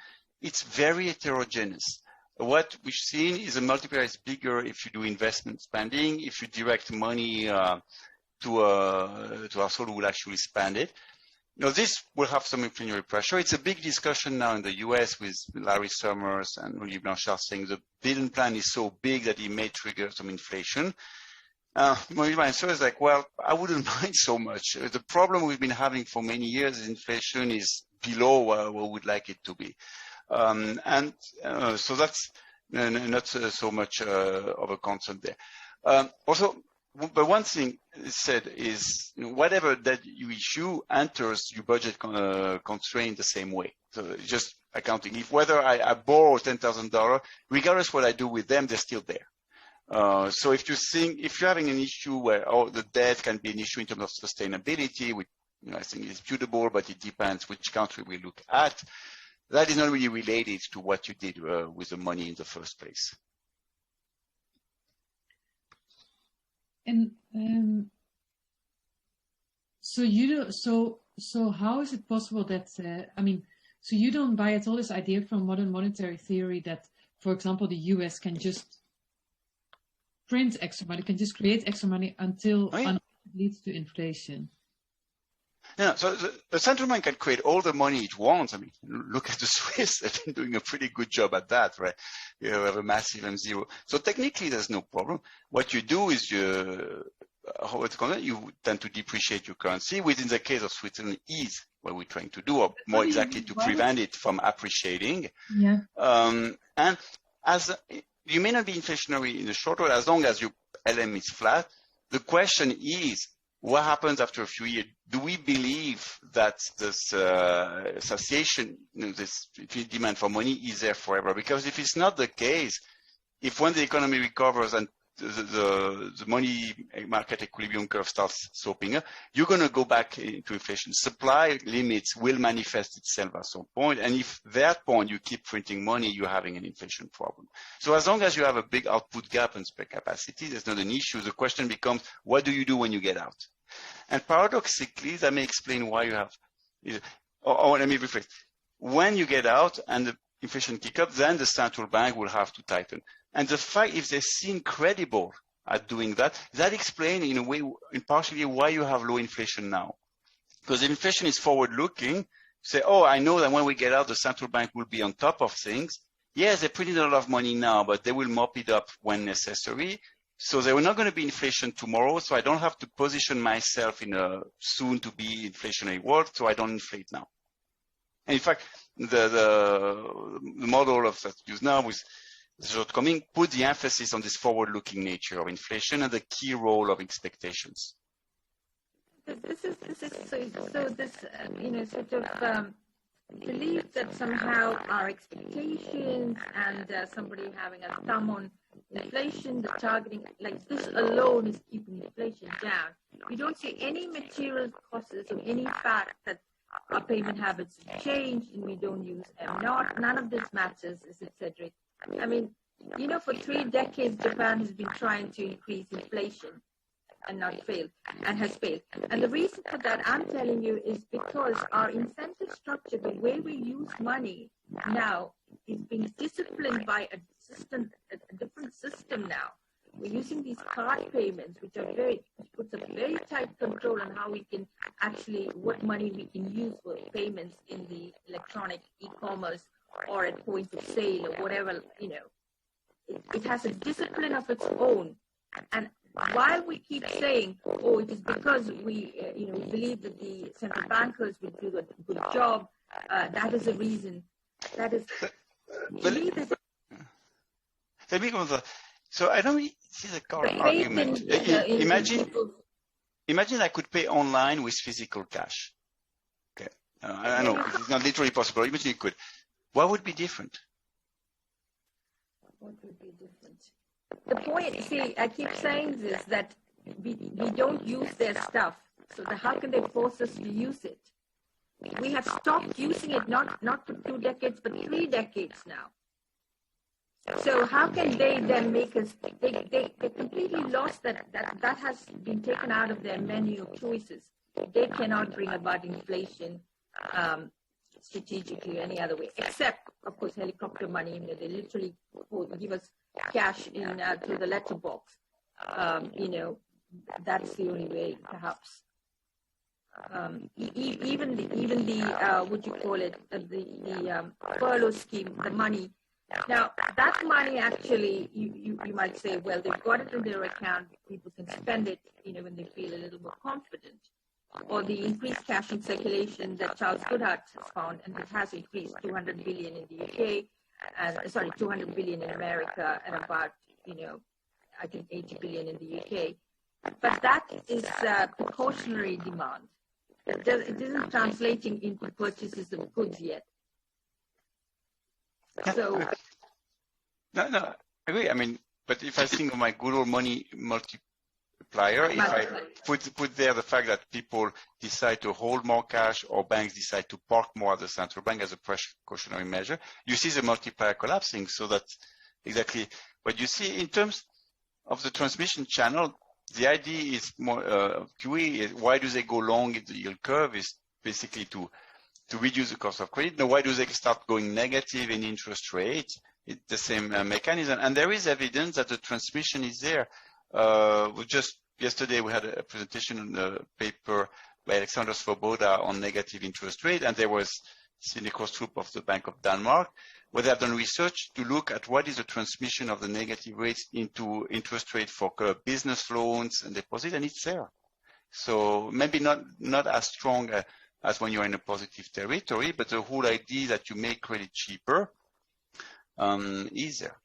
it's very heterogeneous. What we've seen is a multiplier is bigger if you do investment spending, if you direct money to a household who will actually spend it. This will have some inflationary pressure. It's a big discussion now in the US with Larry Summers and Olivier Blanchard saying the Biden plan is so big that it may trigger some inflation. My answer is well, I wouldn't mind so much. The problem we've been having for many years is inflation is below where we would like it to be. So that's not so much of a concern there. But one thing said is whatever that you issue enters your budget constraint the same way. So just accounting. If whether I borrow $10,000, regardless what I do with them, they're still there. So if you're having an issue where the debt can be an issue in terms of sustainability, which I think is disputable, but it depends which country we look at. That is not really related to what you did with the money in the first place. And so So how is it possible that, I mean, so you don't buy at all this idea from modern monetary theory that, for example, the US can just print extra money, can just create extra money until it leads to inflation? Yeah, so the central bank can create all the money it wants. I mean, look at the Swiss; they've been doing a pretty good job at that, right? You have a massive M0. So technically, there's no problem. What you do is you tend to depreciate your currency, which in the case of Switzerland is what we're trying to do, or more exactly to prevent it from appreciating. Yeah. And as you may not be inflationary in the short run, as long as your LM is flat. The question is, what happens after a few years? Do we believe that this association, this demand for money is there forever? Because if it's not the case, if when the economy recovers and the money market equilibrium curve starts sloping up, you're going to go back into inflation. Supply limits will manifest itself at some point, and if at that point you keep printing money, you're having an inflation problem. So as long as you have a big output gap and spare capacity, there's not an issue. The question becomes, what do you do when you get out? And paradoxically, that may explain why you have, let me rephrase. When you get out and the inflation kick up, then the central bank will have to tighten. And the fact, if they seem credible at doing that, that explains in a way, partially why you have low inflation now. Because if inflation is forward-looking, say, oh, I know that when we get out, the central bank will be on top of things. Yes, they're printing a lot of money now, but they will mop it up when necessary. So there will not going to be inflation tomorrow, so I don't have to position myself in a soon-to-be inflationary world, so I don't inflate now. And in fact, the model of that used now with the shortcoming put the emphasis on this forward-looking nature of inflation and the key role of expectations. This sort of belief that somehow our expectations and somebody having a thumb on inflation, the targeting, like this alone is keeping inflation down. We don't see any material causes or any fact that our payment habits have changed and we don't use M0. None of this matters, etc. I mean, for 3 decades, Japan has been trying to increase inflation and not failed, and has failed. And the reason for that, I'm telling you, is because our incentive structure, the way we use money now, is being disciplined by a different system now. We're using these card payments, which puts a very tight control on how we can actually, what money we can use for payments in the electronic e-commerce or at point of sale or whatever, It has a discipline of its own. And while we keep saying, oh, it is because we believe that the central bankers will do a good job, that is a reason. That is. Let me go on. So I don't see the car argument. Imagine I could pay online with physical cash. Okay, I know it's not literally possible. Imagine you could. What would be different? What would be different? The point, I keep saying this, that we don't use their stuff. So how can they force us to use it? We have stopped using it, not for 2 decades, but 3 decades now. So how can they then make us, they completely lost that has been taken out of their menu of choices. They cannot bring about inflation strategically or any other way, except, of course, helicopter money. They literally give us cash in through the letterbox. That's the only way, perhaps. Even the what you call it, the furlough scheme, the money. Now that money actually, you might say, well, they've got it in their account. People can spend it, when they feel a little more confident. Or the increased cash in circulation that Charles Goodhart has found, and it has increased 200 billion in the UK, and 200 billion in America, and about, I think 80 billion in the UK. But that is precautionary demand. It isn't translating into purchases of goods yet. So. No, I agree. I mean, but if I think of my good old money multiplier, if I put there the fact that people decide to hold more cash or banks decide to park more at the central bank as a precautionary measure, you see the multiplier collapsing. So that's exactly what you see in terms of the transmission channel. The idea is more QE. Why do they go long in the yield curve? Is basically to reduce the cost of credit. Now, why do they start going negative in interest rates? It's the same mechanism. And there is evidence that the transmission is there. Yesterday we had a presentation on the paper by Alexander Svoboda on negative interest rate, and there was Sinikos Group of the Bank of Denmark, where they have done research to look at what is the transmission of the negative rates into interest rate for business loans and deposit, and it's there. So maybe not as strong as when you're in a positive territory, but the whole idea that you make credit cheaper is there.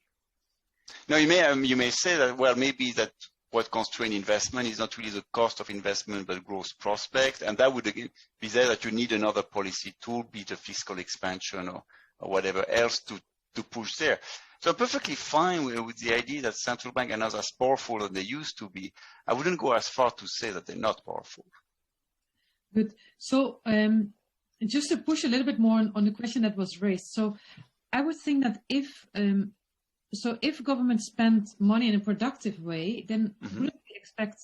Now you may say that, well, maybe that what constrains investment is not really the cost of investment, but growth prospect, and that would again be there that you need another policy tool, be it a fiscal expansion or whatever else to push there. So I'm perfectly fine with the idea that central bank are not as powerful as they used to be. I wouldn't go as far to say that they're not powerful. Good. So just to push a little bit more on the question that was raised. So I would think that if government spend money in a productive way, then wouldn't we expect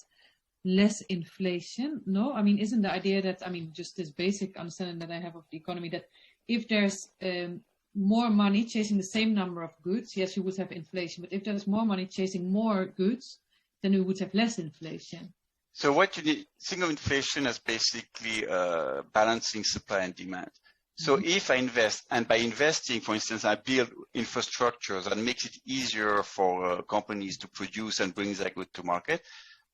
less inflation? No, I mean, isn't the idea that, I mean, just this basic understanding that I have of the economy, that if there's more money chasing the same number of goods, yes, we would have inflation. But if there's more money chasing more goods, then we would have less inflation. So what you need, think of inflation as basically balancing supply and demand. So if I invest, and by investing, for instance, I build infrastructures that makes it easier for companies to produce and bring their goods to market,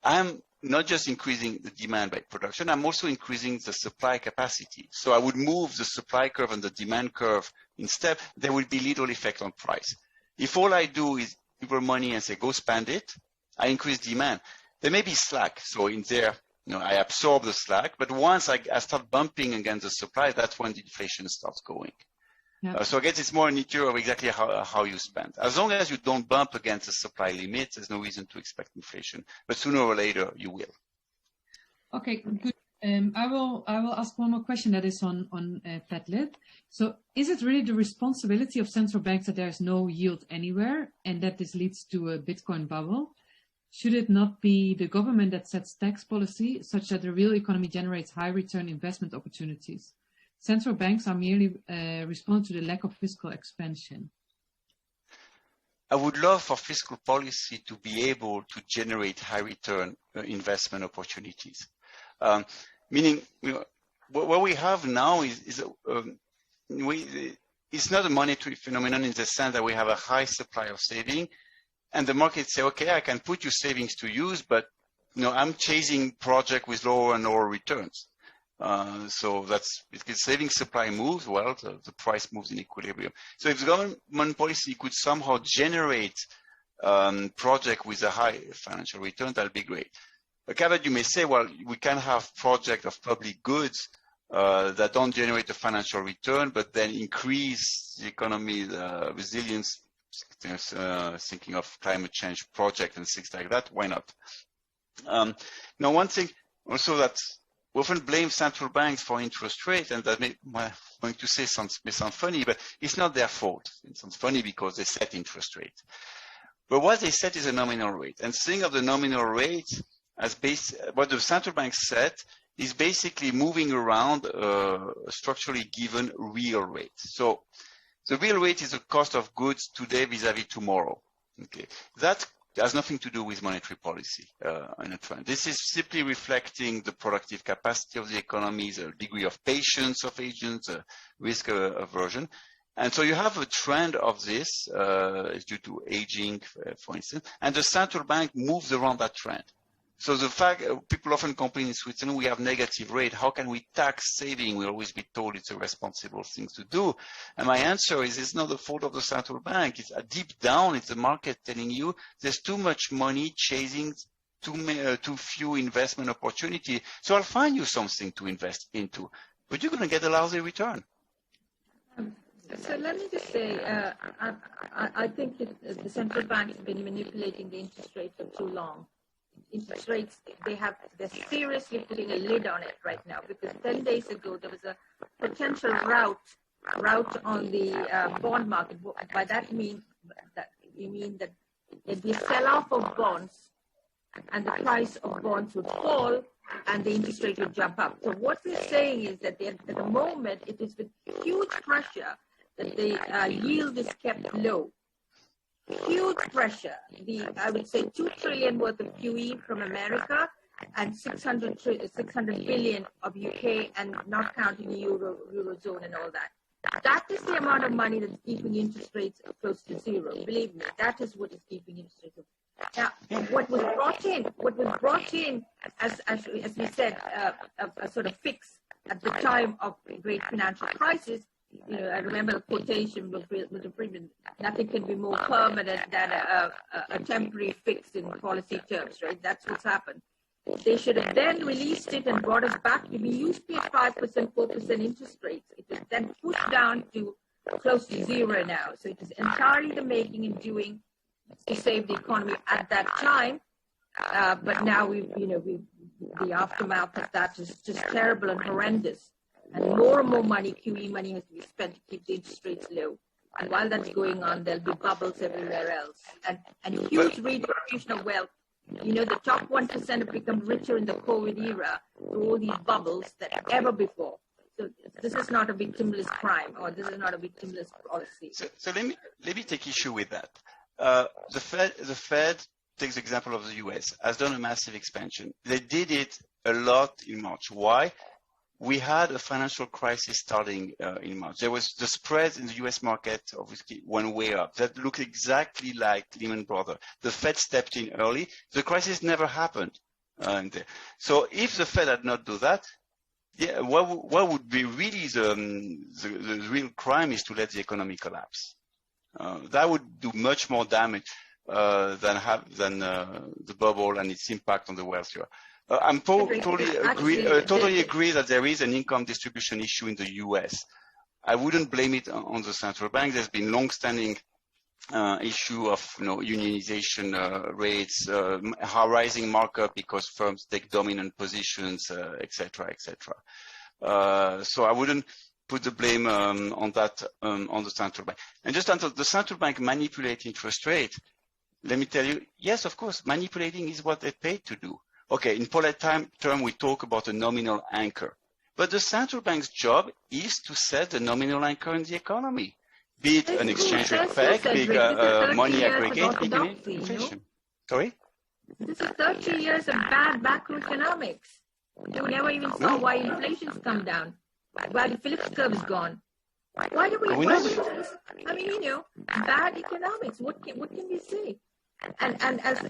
I'm not just increasing the demand by production, I'm also increasing the supply capacity. So I would move the supply curve and the demand curve in step. There will be little effect on price. If all I do is give her money and say, go spend it, I increase demand. There may be slack. So in there, I absorb the slack, but once I start bumping against the supply, that's when the inflation starts going. Yeah. So I guess it's more a nature of exactly how you spend. As long as you don't bump against the supply limit, there's no reason to expect inflation. But sooner or later, you will. Okay, good. I will ask one more question that is on Padlet. So is it really the responsibility of central banks that there's no yield anywhere and that this leads to a Bitcoin bubble? Should it not be the government that sets tax policy such that the real economy generates high return investment opportunities? Central banks are merely respond to the lack of fiscal expansion. I would love for fiscal policy to be able to generate high return investment opportunities. Meaning, what we have now is it's not a monetary phenomenon in the sense that we have a high supply of saving, and the market say, okay, I can put your savings to use, but I'm chasing projects with lower and lower returns. So that's because saving supply moves, well, the price moves in equilibrium. So if the government policy could somehow generate project with a high financial return, that'll be great. But you may say, well, we can have projects of public goods that don't generate a financial return, but then increase the economy resilience. Thinking of climate change project and things like that, why not? Now, one thing also that we often blame central banks for interest rate, and that I'm going to say may sound funny, but it's not their fault. It sounds funny because they set interest rate. But what they set is a nominal rate. And think of the nominal rate as what the central bank set is basically moving around a structurally given real rate. So the real rate is the cost of goods today vis-a-vis tomorrow. Okay, that has nothing to do with monetary policy in a trend. This is simply reflecting the productive capacity of the economy, the degree of patience of agents, risk aversion. And so you have a trend of this due to aging, for instance, and the central bank moves around that trend. So the fact people often complain in Switzerland, we have negative rate. How can we tax saving? We'll always be told it's a responsible thing to do. And my answer is it's not the fault of the central bank. It's deep down, it's the market telling you there's too much money chasing too few investment opportunity. So I'll find you something to invest into, but you're going to get a lousy return. So let me just say, I think that the central bank has been manipulating the interest rate for too long. Interest rates, they're seriously putting a lid on it right now, because 10 days ago there was a potential rout on the bond market. By that we mean that there'd be a sell-off of bonds and the price of bonds would fall, and the interest rate would jump up. So what we're saying is that at the moment, it is with huge pressure that the yield is kept low. Huge pressure. I would say 2 trillion worth of QE from America and 600 billion of UK, and not counting the Eurozone and all that. That is the amount of money that's keeping interest rates close to zero. Believe me, that is what is keeping interest rates. Now, what was brought in, as we said, a sort of fix at the time of the great financial crisis. You know, I remember the quotation with the Freeman, nothing can be more permanent than a temporary fix in policy terms, right? That's what's happened. They should have then released it and brought us back. We used to be at 5%, 4% interest rates. It was then pushed down to close to zero now. So it is entirely the making and doing to save the economy at that time. But now the aftermath of that is just terrible and horrendous. And more money, QE money, has to be spent to keep the interest rates low. And while that's going on, there'll be bubbles everywhere else. And huge redistribution of wealth. You know, the top 1% have become richer in the COVID era through all these bubbles than ever before. So this is not a victimless crime, or this is not a victimless policy. So let me take issue with that. The Fed takes the example of the US, has done a massive expansion. They did it a lot in March. Why? We had a financial crisis starting in March. There was the spreads in the US market obviously went way up. That looked exactly like Lehman Brothers. The Fed stepped in early. The crisis never happened. So if the Fed had not done that, yeah, what would be really the real crime is to let the economy collapse. That would do much more damage than the bubble and its impact on the wealthier. I'm totally agree that there is an income distribution issue in the US. I wouldn't blame it on the central bank. There's been long-standing issue of unionization rates, rising markup because firms take dominant positions, etc., etc. So I wouldn't put the blame on that on the central bank. And just until the central bank manipulate interest rate, let me tell you, yes, of course, manipulating is what they paid to do. Okay, in polite term, we talk about a nominal anchor. But the central bank's job is to set the nominal anchor in the economy, be it an exchange rate peg, big money aggregate, big inflation. Sorry? This is 30 years of bad macroeconomics. You never even saw why inflation's come down, why the Phillips curve is gone. Why do we I mean, you know, bad economics. What can we say? And as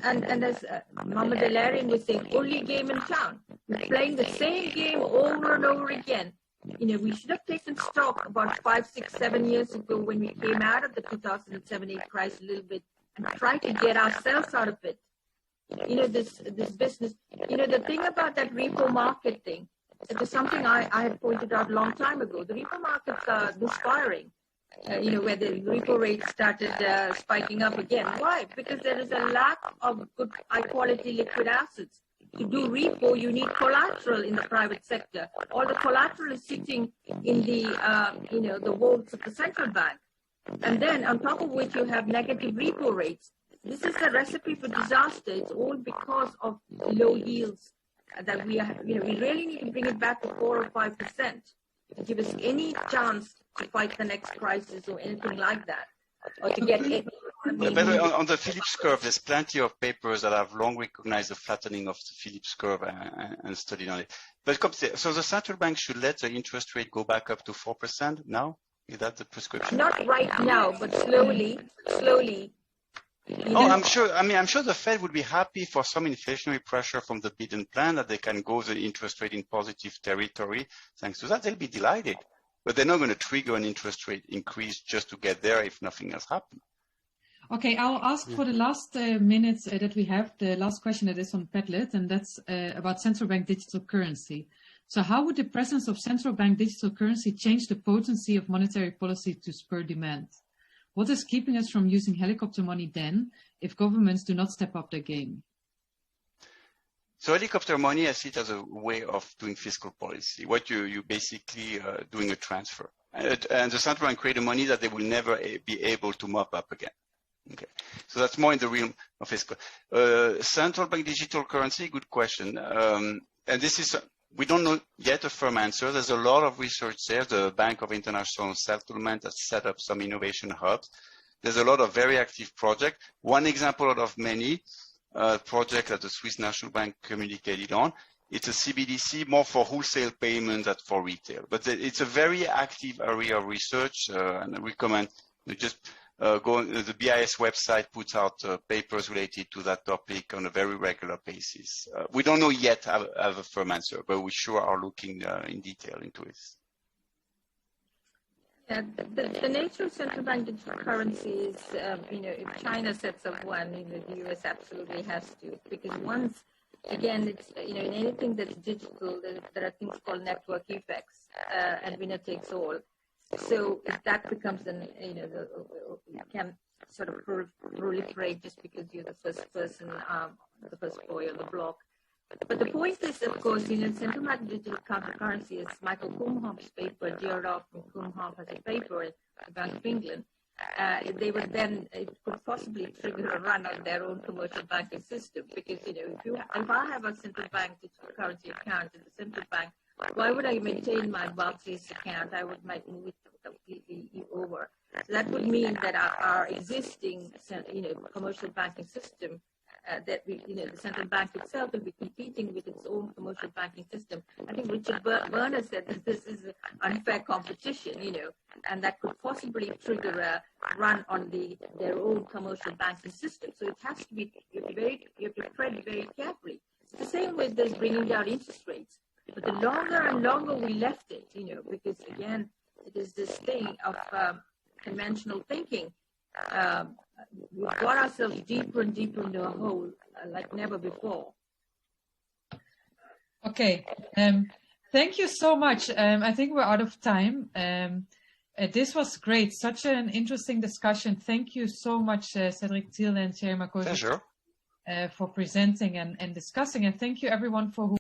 Mohammed Al-Arian was saying, only game in town. We're playing the same game over and over again. You know, we should have taken stock about 5, 6, 7 years ago when we came out of the 2007-8 crisis a little bit and tried to get ourselves out of it. You know, this business. You know, the thing about that repo market thing, it was something I had pointed out a long time ago. The repo markets are misfiring. You know, where the repo rate started spiking up again. Why? Because there is a lack of good, high-quality liquid assets. To do repo, you need collateral in the private sector. All the collateral is sitting in the, you know, the vaults of the central bank. And then, on top of which, you have negative repo rates. This is a recipe for disaster. It's all because of low yields that we are, you know, we really need to bring it back to 4 or 5% to give us any chance to fight the next crisis or anything like that, or to get it. By the way, on the Phillips curve, there's plenty of papers that have long recognized the flattening of the Phillips curve and studied on it. But so the central bank should let the interest rate go back up to 4% now? Is that the prescription? Not right now, but slowly. Oh, I'm sure. I mean, I'm sure the Fed would be happy for some inflationary pressure from the Biden plan that they can go the interest rate in positive territory. Thanks to that, they'll be delighted. But they're not going to trigger an interest rate increase just to get there if nothing else happens. Okay, I'll ask for the last minutes that we have, the last question that is on Padlet, and that's about central bank digital currency. So how would the presence of central bank digital currency change the potency of monetary policy to spur demand? What is keeping us from using helicopter money then, if governments do not step up their game? So helicopter money, I see it as a way of doing fiscal policy. What you basically doing a transfer. And the central bank create money that they will never be able to mop up again. Okay, so that's more in the realm of fiscal. Central bank digital currency, good question. and this is, we don't know yet a firm answer. There's a lot of research there. The Bank of International Settlement has set up some innovation hubs. There's a lot of very active projects. One example out of many projects that the Swiss National Bank communicated on, it's a CBDC more for wholesale payments than for retail. But it's a very active area of research, and I recommend you just go on the BIS website, puts out papers related to that topic on a very regular basis. We don't know yet have a firm answer, but we sure are looking in detail into it. Yeah, the nature of central bank digital currencies, if China sets up one, the US absolutely has to, because once, again, it's, in anything that's digital, there are things called network effects, and winner takes all. So if that becomes you can sort of proliferate just because you're the first person, the first boy on the block. But the point is, of course, central bank digital currency, as Michael Kumhof's paper, Dierdorf and Kumhof has a paper at the Bank of England, they would then, it could possibly trigger a run on their own commercial banking system, because, if I have a central bank digital currency account in the central bank, why would I maintain my Barclays account? I would move it completely over. So that would mean that our existing, commercial banking system, that the central bank itself will be competing with its own commercial banking system. I think Richard Berner said that this is unfair competition, and that could possibly trigger a run on their own commercial banking system. So it has to be you have to tread very carefully. It's the same with this bringing down interest rates. But the longer and longer we left it, because again, it is this thing of conventional thinking. We've got ourselves deeper and deeper into a hole like never before. Okay, thank you so much. I think we're out of time. This was great, such an interesting discussion. Thank you so much, Cedric Thiel and Thierry Marcosi, for presenting and discussing. And thank you everyone for who